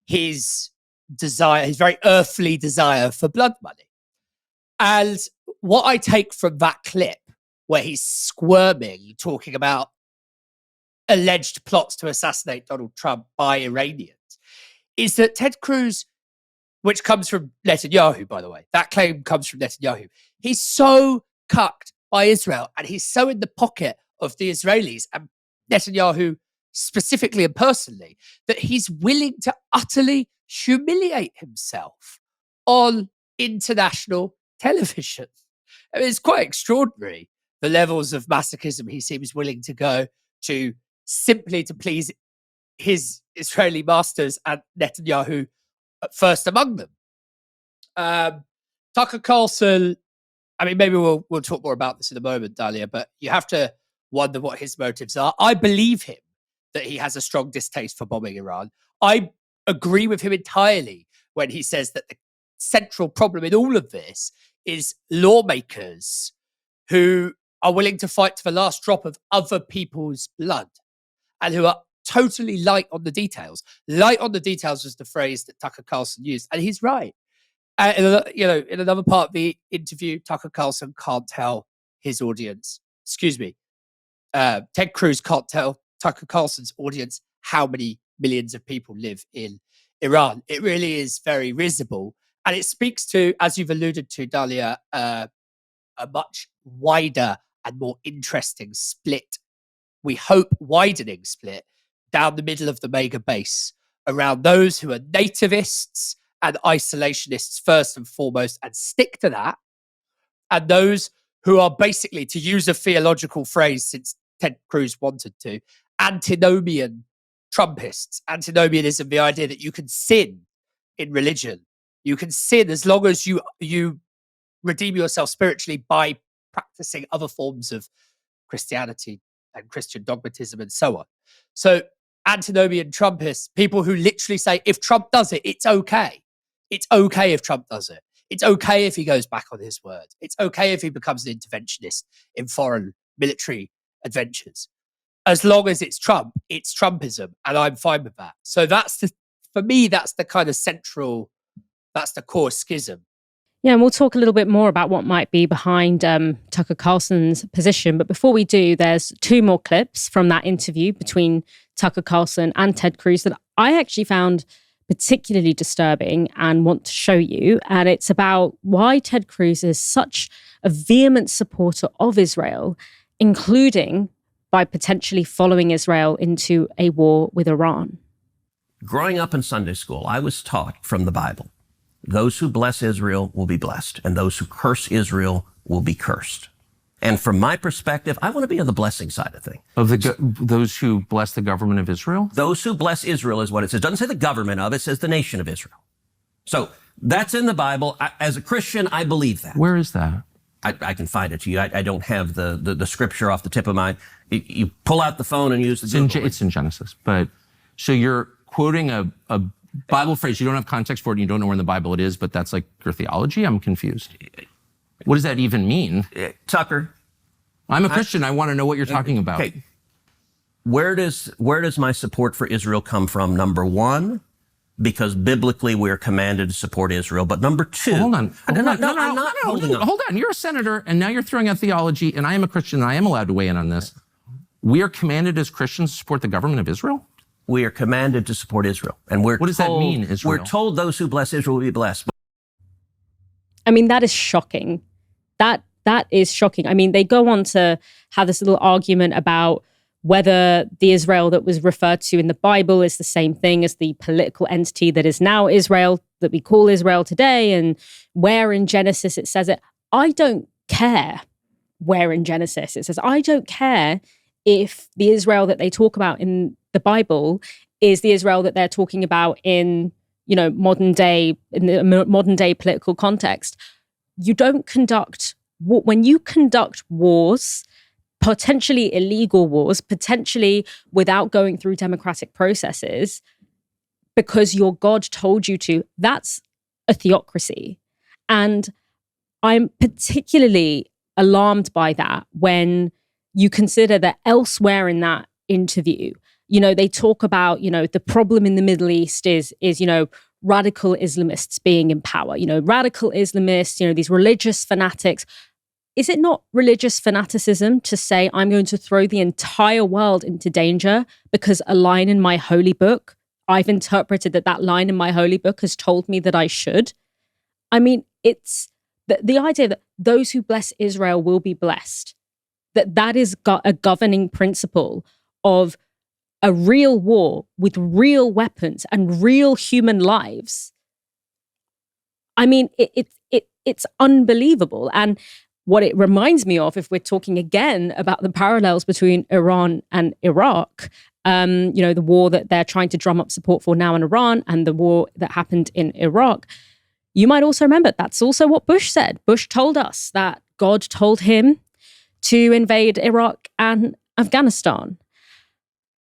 [SPEAKER 2] his desire, his very earthly desire for blood money. And what I take from that clip where he's squirming, talking about alleged plots to assassinate Donald Trump by Iranians, is that Ted Cruz, which comes from Netanyahu, by the way, that claim comes from Netanyahu. He's so cucked by Israel and he's so in the pocket of the Israelis and Netanyahu specifically and personally that he's willing to utterly humiliate himself on international television. I mean, it's quite extraordinary, the levels of masochism he seems willing to go to simply to please his Israeli masters and Netanyahu first among them. Tucker Carlson, I mean, maybe we'll talk more about this in a moment, Dalia, but you have to wonder what his motives are. I believe him that he has a strong distaste for bombing Iran. I agree with him entirely when he says that the central problem in all of this is lawmakers who are willing to fight to the last drop of other people's blood and who are totally light on the details. Light on the details was the phrase that Tucker Carlson used, and he's right. In another part of the interview, Tucker Carlson can't tell his audience, Ted Cruz can't tell Tucker Carlson's audience how many millions of people live in Iran. It really is very risible. And it speaks to, as you've alluded to, Dalia, a much wider and more interesting split, we hope widening split, down the middle of the mega base around those who are nativists and isolationists first and foremost and stick to that, and those who are basically, to use a theological phrase since Ted Cruz wanted to, antinomian Trumpists. Antinomianism, the idea that you can sin in religion. You can sin as long as you redeem yourself spiritually by practicing other forms of Christianity and Christian dogmatism and so on. So antinomian Trumpists, people who literally say, if Trump does it, it's okay. It's okay if Trump does it. It's okay if he goes back on his word. It's okay if he becomes an interventionist in foreign military adventures. As long as it's Trump, it's Trumpism, and I'm fine with that. So for me, that's the kind of that's the core schism.
[SPEAKER 1] Yeah, and we'll talk a little bit more about what might be behind Tucker Carlson's position. But before we do, there's 2 more clips from that interview between Tucker Carlson and Ted Cruz that I actually found particularly disturbing and want to show you. And it's about why Ted Cruz is such a vehement supporter of Israel, including by potentially following Israel into a war with Iran.
[SPEAKER 13] Growing up in Sunday school, I was taught from the Bible, those who bless Israel will be blessed, and those who curse Israel will be cursed. And from my perspective, I want to be on the blessing side of things.
[SPEAKER 14] Of those who bless the government of Israel?
[SPEAKER 13] Those who bless Israel is what it says. It doesn't say the government of, it says the nation of Israel. So that's in the Bible. As a Christian, I believe that.
[SPEAKER 14] Where is that?
[SPEAKER 13] I can find it to you. I don't have the scripture off the tip of my... You pull out the phone and use the Google.
[SPEAKER 14] It's in Genesis. But so you're quoting a Bible phrase. You don't have context for it and you don't know where in the Bible it is, but that's like your theology? I'm confused. What does that even mean?
[SPEAKER 13] Tucker.
[SPEAKER 14] I'm a Christian. I want to know what you're talking about.
[SPEAKER 13] Okay. Where does my support for Israel come from? Number one, because biblically we're commanded to support Israel. But number two...
[SPEAKER 14] Well, hold on.
[SPEAKER 13] I'm not holding on.
[SPEAKER 14] Hold on. You're a senator, and now you're throwing out theology, and I am a Christian, and I am allowed to weigh in on this. We are commanded as Christians to support the government of Israel?
[SPEAKER 13] We are commanded to support Israel. And what
[SPEAKER 14] does that mean, Israel?
[SPEAKER 13] We're told those who bless Israel will be blessed.
[SPEAKER 1] I mean, that is shocking. That is shocking. I mean, they go on to have this little argument about whether the Israel that was referred to in the Bible is the same thing as the political entity that is now Israel, that we call Israel today, and where in Genesis it says it. I don't care where in Genesis it says. I don't care if the Israel that they talk about in the Bible is the Israel that they're talking about in, modern day political context. You don't conduct, when you conduct wars, potentially illegal wars, potentially without going through democratic processes, because your God told you to, that's a theocracy. And I'm particularly alarmed by that when you consider that elsewhere in that interview, they talk about, the problem in the Middle East is radical Islamists being in power, radical Islamists, these religious fanatics. Is it not religious fanaticism to say, I'm going to throw the entire world into danger because a line in my holy book, I've interpreted that line in my holy book has told me that I should? I mean, it's the idea that those who bless Israel will be blessed, that is a governing principle of a real war with real weapons and real human lives. I mean, it's unbelievable. And what it reminds me of, if we're talking again about the parallels between Iran and Iraq, the war that they're trying to drum up support for now in Iran and the war that happened in Iraq, you might also remember that's also what Bush said. Bush told us that God told him to invade Iraq and Afghanistan.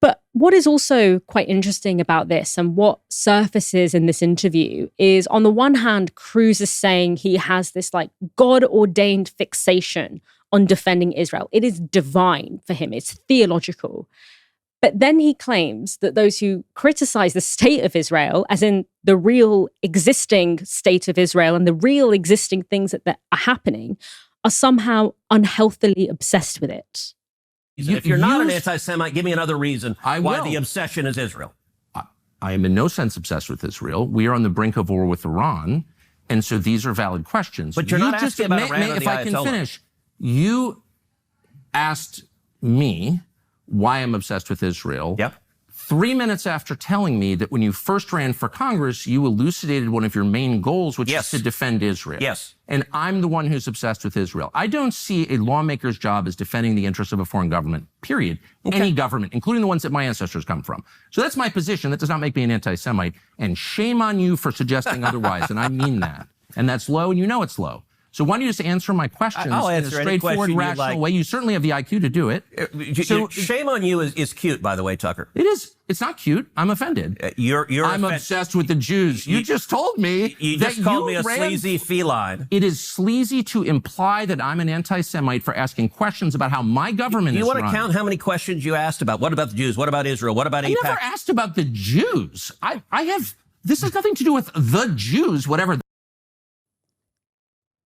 [SPEAKER 1] But what is also quite interesting about this and what surfaces in this interview is, on the one hand, Cruz is saying he has this God-ordained fixation on defending Israel. It is divine for him. It's theological. But then he claims that those who criticize the state of Israel, as in the real existing state of Israel and the real existing things that are happening, are somehow unhealthily obsessed with it.
[SPEAKER 13] If you're not an anti-Semite, give me another reason why the obsession is Israel.
[SPEAKER 14] I am in no sense obsessed with Israel. We are on the brink of war with Iran. And so these are valid questions.
[SPEAKER 13] But you're not asking about Iran or the
[SPEAKER 14] If I can
[SPEAKER 13] Ayatollah.
[SPEAKER 14] finish, you asked me why I'm obsessed with Israel.
[SPEAKER 13] Yep.
[SPEAKER 14] 3 minutes after telling me that when you first ran for Congress, you elucidated one of your main goals, which is to defend Israel.
[SPEAKER 13] Yes.
[SPEAKER 14] And I'm the one who's obsessed with Israel. I don't see a lawmaker's job as defending the interests of a foreign government, period. Okay. Any government, including the ones that my ancestors come from. So that's my position. That does not make me an anti-Semite. And shame on you for suggesting otherwise. And I mean that. And that's low, and you know it's low. So why don't you just answer my questions
[SPEAKER 13] I'll
[SPEAKER 14] in a
[SPEAKER 13] answer any
[SPEAKER 14] straightforward,
[SPEAKER 13] question you'd
[SPEAKER 14] rational
[SPEAKER 13] like.
[SPEAKER 14] way? You certainly have the IQ to do it.
[SPEAKER 13] So shame on you is cute, by the way, Tucker.
[SPEAKER 14] It is. It's not cute. I'm offended. I'm obsessed with the Jews. You just told me
[SPEAKER 13] You
[SPEAKER 14] that
[SPEAKER 13] just called me a
[SPEAKER 14] ran-
[SPEAKER 13] sleazy feline.
[SPEAKER 14] It is sleazy to imply that I'm an anti-Semite for asking questions about how my government
[SPEAKER 13] Do you
[SPEAKER 14] is
[SPEAKER 13] want to
[SPEAKER 14] run.
[SPEAKER 13] count how many questions you asked about? What about the Jews? What about Israel? What about
[SPEAKER 14] I
[SPEAKER 13] AIPAC?
[SPEAKER 14] never asked about the Jews. I have. This has nothing to do with the Jews, whatever.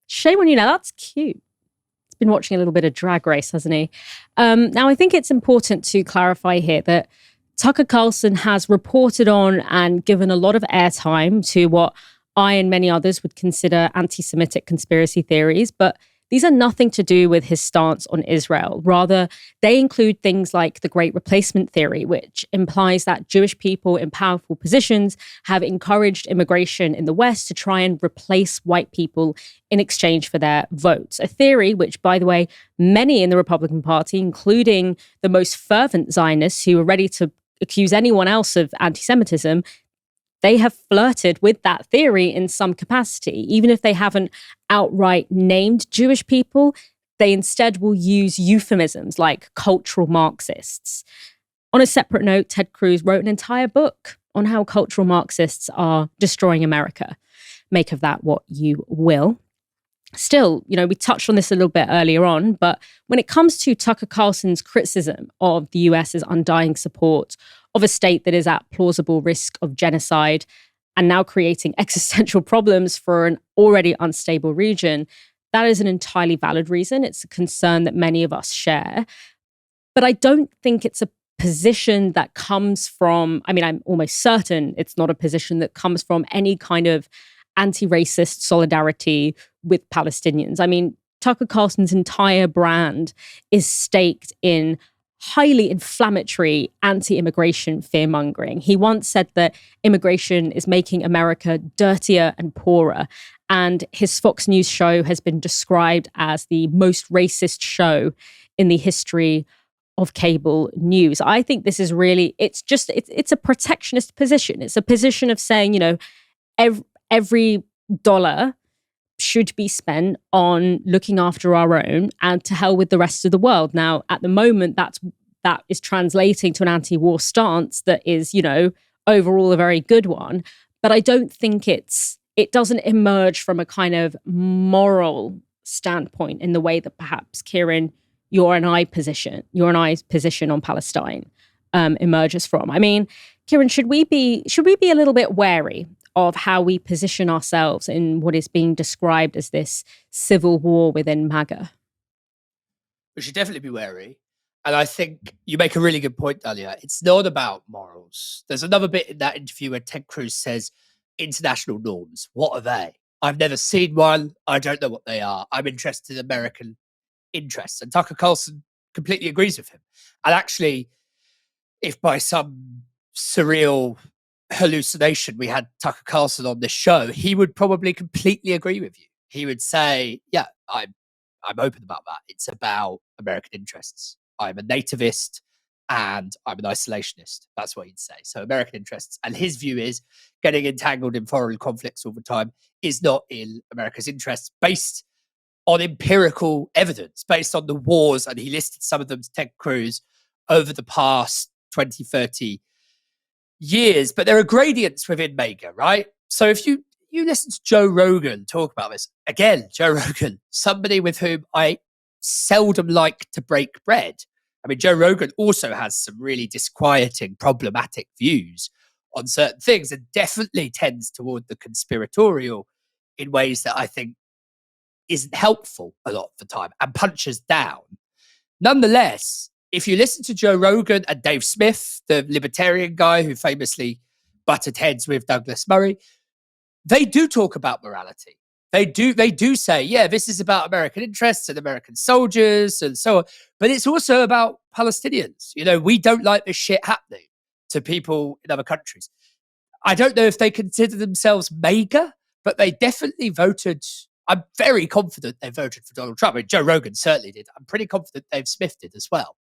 [SPEAKER 1] Shame on you now. That's cute. He's been watching a little bit of Drag Race, hasn't he? Now, I think it's important to clarify here that Tucker Carlson has reported on and given a lot of airtime to what I and many others would consider anti-Semitic conspiracy theories, but these are nothing to do with his stance on Israel. Rather, they include things like the Great Replacement theory, which implies that Jewish people in powerful positions have encouraged immigration in the West to try and replace white people in exchange for their votes. A theory which, by the way, many in the Republican Party, including the most fervent Zionists who are ready to accuse anyone else of anti-Semitism, they have flirted with that theory in some capacity. Even if they haven't outright named Jewish people, they instead will use euphemisms like cultural Marxists. On a separate note, Ted Cruz wrote an entire book on how cultural Marxists are destroying America. Make of that what you will. Still, we touched on this a little bit earlier on, but when it comes to Tucker Carlson's criticism of the US's undying support of a state that is at plausible risk of genocide and now creating existential problems for an already unstable region, that is an entirely valid reason. It's a concern that many of us share. But I don't think it's a position that comes from, I'm almost certain it's not a position that comes from any kind of anti-racist solidarity with Palestinians. Tucker Carlson's entire brand is staked in highly inflammatory anti-immigration fear-mongering. He once said that immigration is making America dirtier and poorer, and his Fox News show has been described as the most racist show in the history of cable news. I think this is really, it's a protectionist position. It's a position of saying, every dollar should be spent on looking after our own and to hell with the rest of the world. Now, at the moment, that is translating to an anti-war stance that is, overall a very good one. But I don't think it doesn't emerge from a kind of moral standpoint in the way that perhaps Kieran, your and I's position on Palestine emerges from. Kieran, should we be a little bit wary of how we position ourselves in what is being described as this civil war within MAGA?
[SPEAKER 2] We should definitely be wary. And I think you make a really good point, Dalia. It's not about morals. There's another bit in that interview where Ted Cruz says, international norms, what are they? I've never seen one. I don't know what they are. I'm interested in American interests. And Tucker Carlson completely agrees with him. And actually, if by some surreal hallucination we had Tucker Carlson on this show, he would probably completely agree with you. He would say, yeah, I'm open about that. It's about American interests. I'm a nativist and I'm an isolationist. That's what he'd say. So American interests. And his view is getting entangled in foreign conflicts all the time is not in America's interests, based on empirical evidence, based on the wars. And he listed some of them to Ted Cruz over the past 20, 30 years. But there are gradients within MAGA, right? So if you listen to Joe Rogan talk about this, again, Joe Rogan, somebody with whom I seldom like to break bread. Joe Rogan also has some really disquieting, problematic views on certain things and definitely tends toward the conspiratorial in ways that I think isn't helpful a lot of the time and punches down. Nonetheless, if you listen to Joe Rogan and Dave Smith, the libertarian guy who famously butted heads with Douglas Murray, they do talk about morality. They do say, yeah, this is about American interests and American soldiers and so on. But it's also about Palestinians. We don't like this shit happening to people in other countries. I don't know if they consider themselves MAGA, but they definitely voted. I'm very confident they voted for Donald Trump. Joe Rogan certainly did. I'm pretty confident Dave Smith did as well.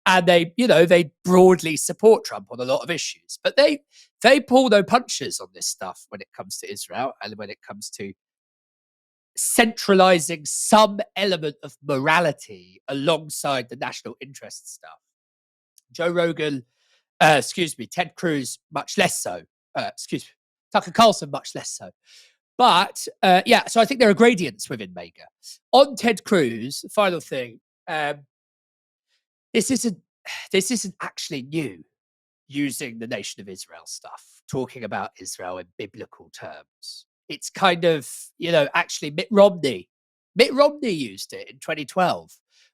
[SPEAKER 2] And they broadly support Trump on a lot of issues. But they pull no punches on this stuff when it comes to Israel and when it comes to centralizing some element of morality alongside the national interest stuff. Joe Rogan, Ted Cruz, much less so. Tucker Carlson, much less so. But so I think there are gradients within MAGA. On Ted Cruz, final thing, this isn't actually new, using the nation of Israel stuff, talking about Israel in biblical terms. It's kind of, actually Mitt Romney used it in 2012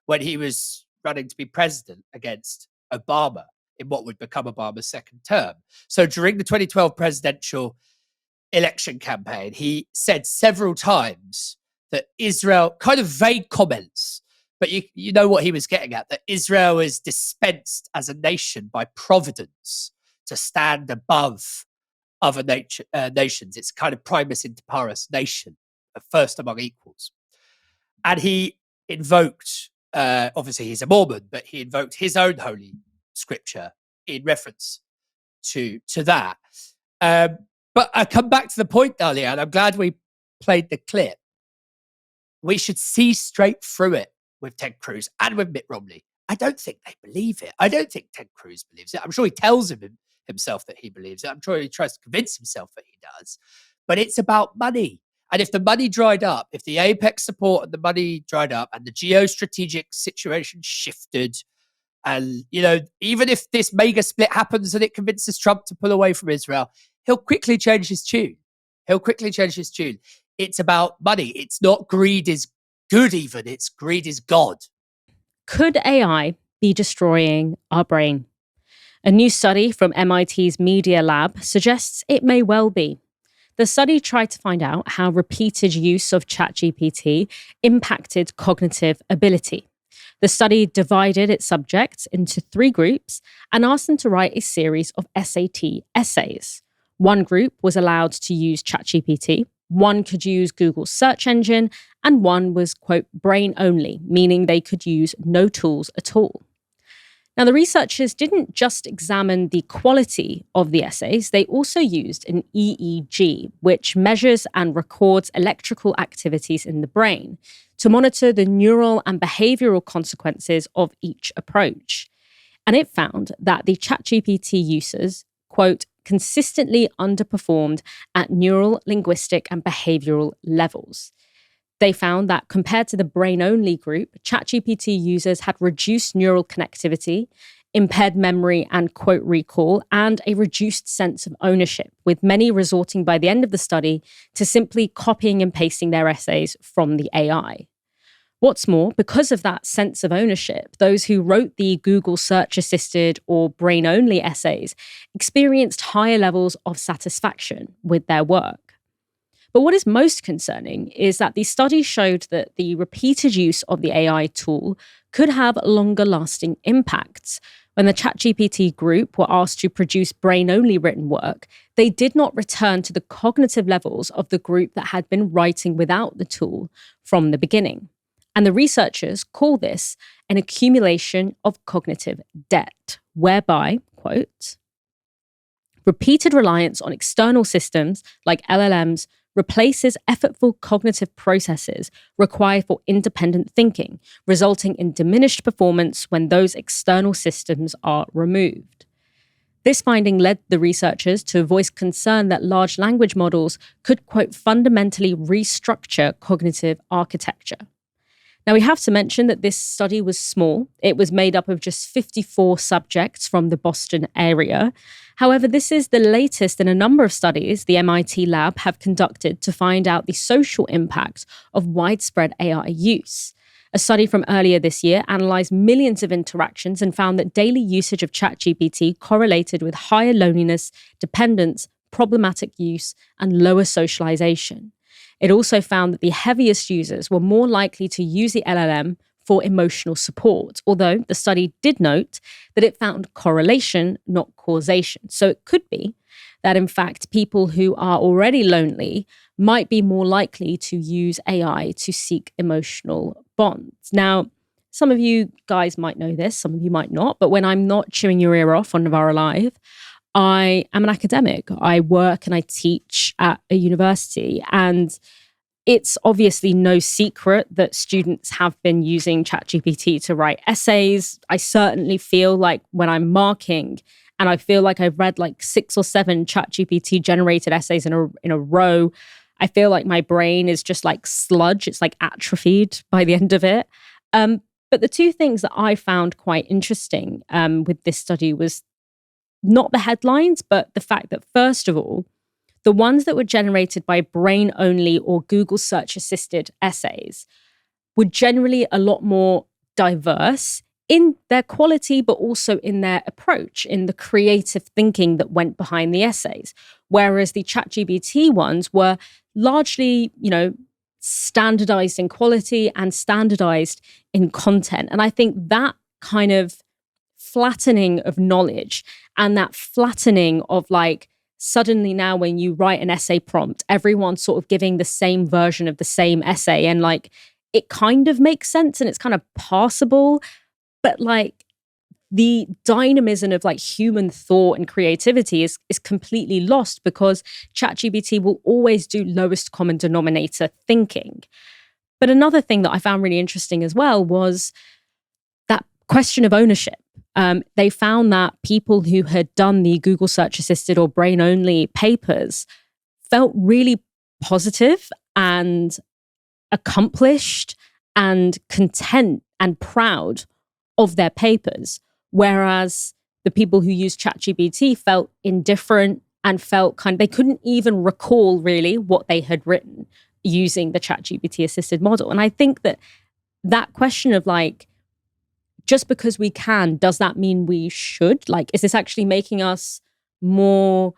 [SPEAKER 2] when he was running to be president against Obama in what would become Obama's second term. So during the 2012 presidential election campaign, he said several times that Israel, kind of vague comments, but you know what he was getting at, that Israel is dispensed as a nation by providence to stand above other nations. It's a kind of primus inter pares nation, a first among equals. And he invoked, obviously he's a Mormon, but he invoked his own holy scripture in reference to that. But I come back to the point, Dalia, and I'm glad we played the clip. We should see straight through it with Ted Cruz and with Mitt Romney. I don't think they believe it. I don't think Ted Cruz believes it. I'm sure he tells himself that he believes it. I'm sure he tries to convince himself that he does. But it's about money. And if the money dried up, if the Apex support and the money dried up and the geostrategic situation shifted, and, even if this mega split happens and it convinces Trump to pull away from Israel, he'll quickly change his tune. It's about money. It's not greed is good even. It's greed is God.
[SPEAKER 1] Could AI be destroying our brain? A new study from MIT's Media Lab suggests it may well be. The study tried to find out how repeated use of ChatGPT impacted cognitive ability. The study divided its subjects into 3 groups and asked them to write a series of SAT essays. One group was allowed to use ChatGPT, one could use Google's search engine, and one was, quote, brain only, meaning they could use no tools at all. Now, the researchers didn't just examine the quality of the essays, they also used an EEG, which measures and records electrical activities in the brain to monitor the neural and behavioral consequences of each approach. And it found that the ChatGPT users, quote, consistently underperformed at neural, linguistic, and behavioral levels. They found that compared to the brain-only group, ChatGPT users had reduced neural connectivity, impaired memory and quote recall, and a reduced sense of ownership, with many resorting by the end of the study to simply copying and pasting their essays from the AI. What's more, because of that sense of ownership, those who wrote the Google search-assisted or brain-only essays experienced higher levels of satisfaction with their work. But what is most concerning is that the study showed that the repeated use of the AI tool could have longer-lasting impacts. When the ChatGPT group were asked to produce brain-only written work, they did not return to the cognitive levels of the group that had been writing without the tool from the beginning. And the researchers call this an accumulation of cognitive debt, whereby, quote, repeated reliance on external systems like LLMs replaces effortful cognitive processes required for independent thinking, resulting in diminished performance when those external systems are removed. This finding led the researchers to voice concern that large language models could, quote, fundamentally restructure cognitive architecture. Now, we have to mention that this study was small. It was made up of just 54 subjects from the Boston area. However, this is the latest in a number of studies the MIT lab have conducted to find out the social impact of widespread AI use. A study from earlier this year analysed millions of interactions and found that daily usage of ChatGPT correlated with higher loneliness, dependence, problematic use, and lower socialization. It also found that the heaviest users were more likely to use the LLM for emotional support, although the study did note that it found correlation, not causation. So it could be that, in fact, people who are already lonely might be more likely to use AI to seek emotional bonds. Now, some of you guys might know this, some of you might not, but when I'm not chewing your ear off on Novara Live, I am an academic. I work and I teach at a university. And it's obviously no secret that students have been using ChatGPT to write essays. I certainly feel like when I'm marking, and I feel like I've read like 6 or 7 ChatGPT generated essays in a row, I feel like my brain is just like sludge. It's like atrophied by the end of it. But the 2 things that I found quite interesting with this study was not the headlines, but the fact that, first of all, the ones that were generated by brain-only or Google search-assisted essays were generally a lot more diverse in their quality, but also in their approach, in the creative thinking that went behind the essays. Whereas the ChatGPT ones were largely, standardized in quality and standardized in content. And I think that kind of flattening of knowledge and that flattening of like, suddenly now when you write an essay prompt, everyone's sort of giving the same version of the same essay. And like, it kind of makes sense and it's kind of passable. But like the dynamism of like human thought and creativity is completely lost because ChatGPT will always do lowest common denominator thinking. But another thing that I found really interesting as well was that question of ownership. They found that people who had done the Google search assisted or brain only papers felt really positive and accomplished and content and proud of their papers. Whereas the people who used ChatGPT felt indifferent and felt they couldn't even recall really what they had written using the ChatGPT assisted model. And I think that question of like, just because we can, does that mean we should? Like, is this actually making us more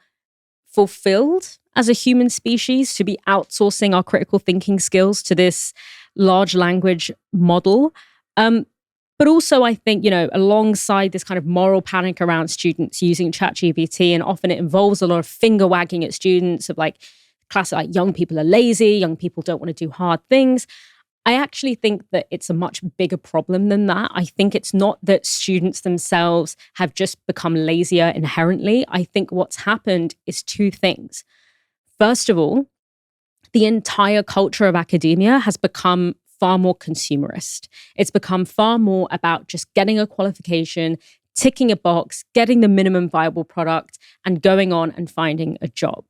[SPEAKER 1] fulfilled as a human species to be outsourcing our critical thinking skills to this large language model? But also, I think, alongside this kind of moral panic around students using ChatGPT, and often it involves a lot of finger wagging at students of like, classic, like young people are lazy, young people don't want to do hard things. I actually think that it's a much bigger problem than that. I think it's not that students themselves have just become lazier inherently. I think what's happened is 2 things. First of all, the entire culture of academia has become far more consumerist. It's become far more about just getting a qualification, ticking a box, getting the minimum viable product, and going on and finding a job.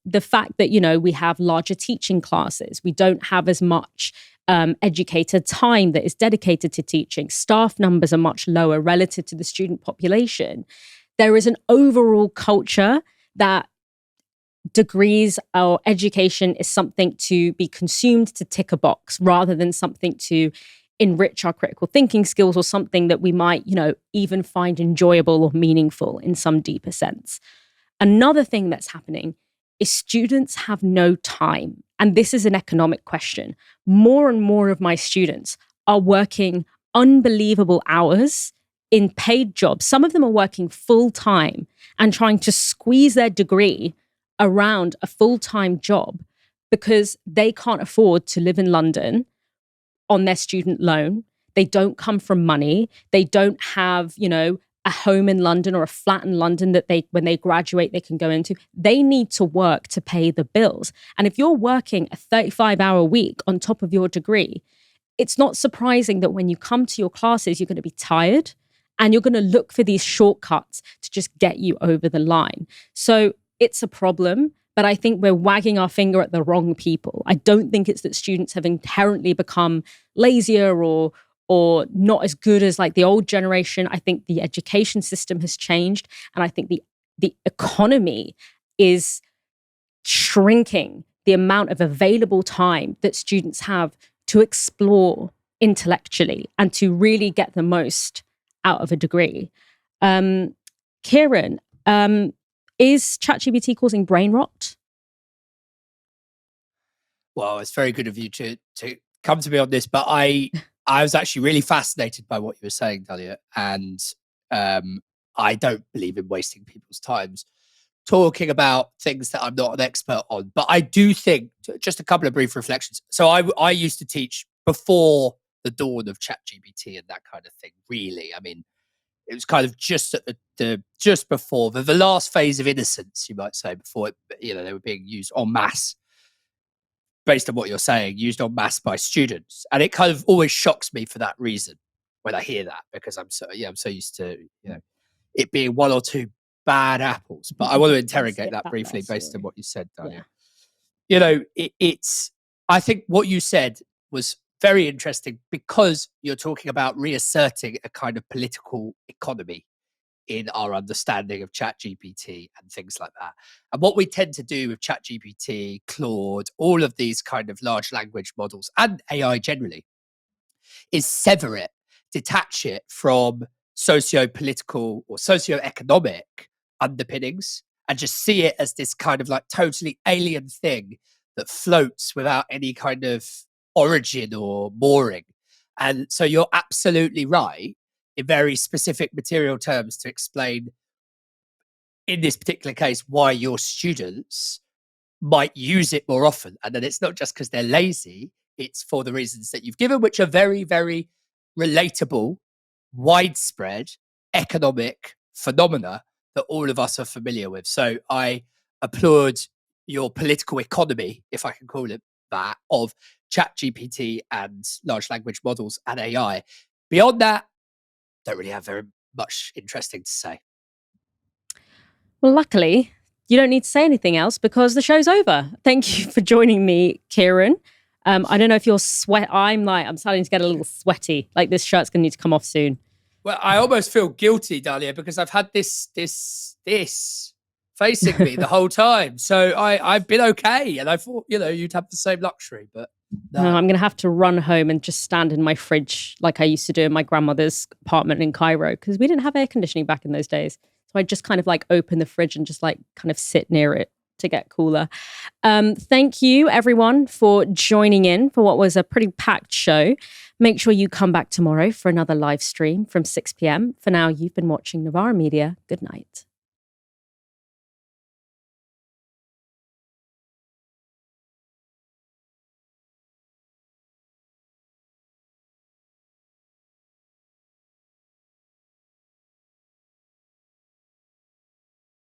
[SPEAKER 1] The fact that, we have larger teaching classes, we don't have as much educated time that is dedicated to teaching. Staff numbers are much lower relative to the student population. There is an overall culture that degrees or education is something to be consumed to tick a box rather than something to enrich our critical thinking skills or something that we might, even find enjoyable or meaningful in some deeper sense. Another thing that's happening is students have no time. And this is an economic question. More and more of my students are working unbelievable hours in paid jobs. Some of them are working full time and trying to squeeze their degree around a full-time job because they can't afford to live in London on their student loan. They don't come from money. They don't have, a home in London or a flat in London that when they graduate, they can go into. They need to work to pay the bills. And if you're working a 35-hour week on top of your degree, it's not surprising that when you come to your classes, you're going to be tired and you're going to look for these shortcuts to just get you over the line. So it's a problem, but I think we're wagging our finger at the wrong people. I don't think it's that students have inherently become lazier or not as good as like the old generation. I think the education system has changed. And I think the economy is shrinking the amount of available time that students have to explore intellectually and to really get the most out of a degree. Kieran, is ChatGPT causing brain rot?
[SPEAKER 2] Well, it's very good of you to come to me on this, but I was actually really fascinated by what you were saying, Dalia, and I don't believe in wasting people's times talking about things that I'm not an expert on. But I do think, just a couple of brief reflections. So I used to teach before the dawn of ChatGPT and that kind of thing, really. I mean, it was kind of just at just before the last phase of innocence, you might say, before they were being used en masse. based on what you're saying, used en masse by students. And it kind of always shocks me for that reason when I hear that, because I'm so used to, it being one or two bad apples. But I want to interrogate that briefly based on what you said, Dalia. I think what you said was very interesting, because you're talking about reasserting a kind of political economy in our understanding of ChatGPT and things like that. And what we tend to do with ChatGPT, Claude, all of these kind of large language models and AI generally is sever it, detach it from socio-political or socio-economic underpinnings, and just see it as this kind of like totally alien thing that floats without any kind of origin or mooring. And so you're absolutely right in very specific material terms to explain, in this particular case, why your students might use it more often. And then it's not just because they're lazy, it's for the reasons that you've given, which are very, very relatable, widespread economic phenomena that all of us are familiar with. So I applaud your political economy, if I can call it that, of ChatGPT and large language models and AI. Beyond that, don't really have very much interesting to say.
[SPEAKER 1] Well, luckily, you don't need to say anything else because the show's over. Thank you for joining me, Kieran. I don't know if you're I'm starting to get a little sweaty. Like, this shirt's going to need to come off soon.
[SPEAKER 2] Well, I almost feel guilty, Dalia, because I've had this facing me the whole time. So I've been okay. And I thought, you'd have the same luxury, but no.
[SPEAKER 1] I'm going to have to run home and just stand in my fridge like I used to do in my grandmother's apartment in Cairo, because we didn't have air conditioning back in those days. So I just kind of like open the fridge and just like kind of sit near it to get cooler. Thank you, everyone, for joining in for what was a pretty packed show. Make sure you come back tomorrow for another live stream from 6 p.m. For now, you've been watching Novara Media. Good night.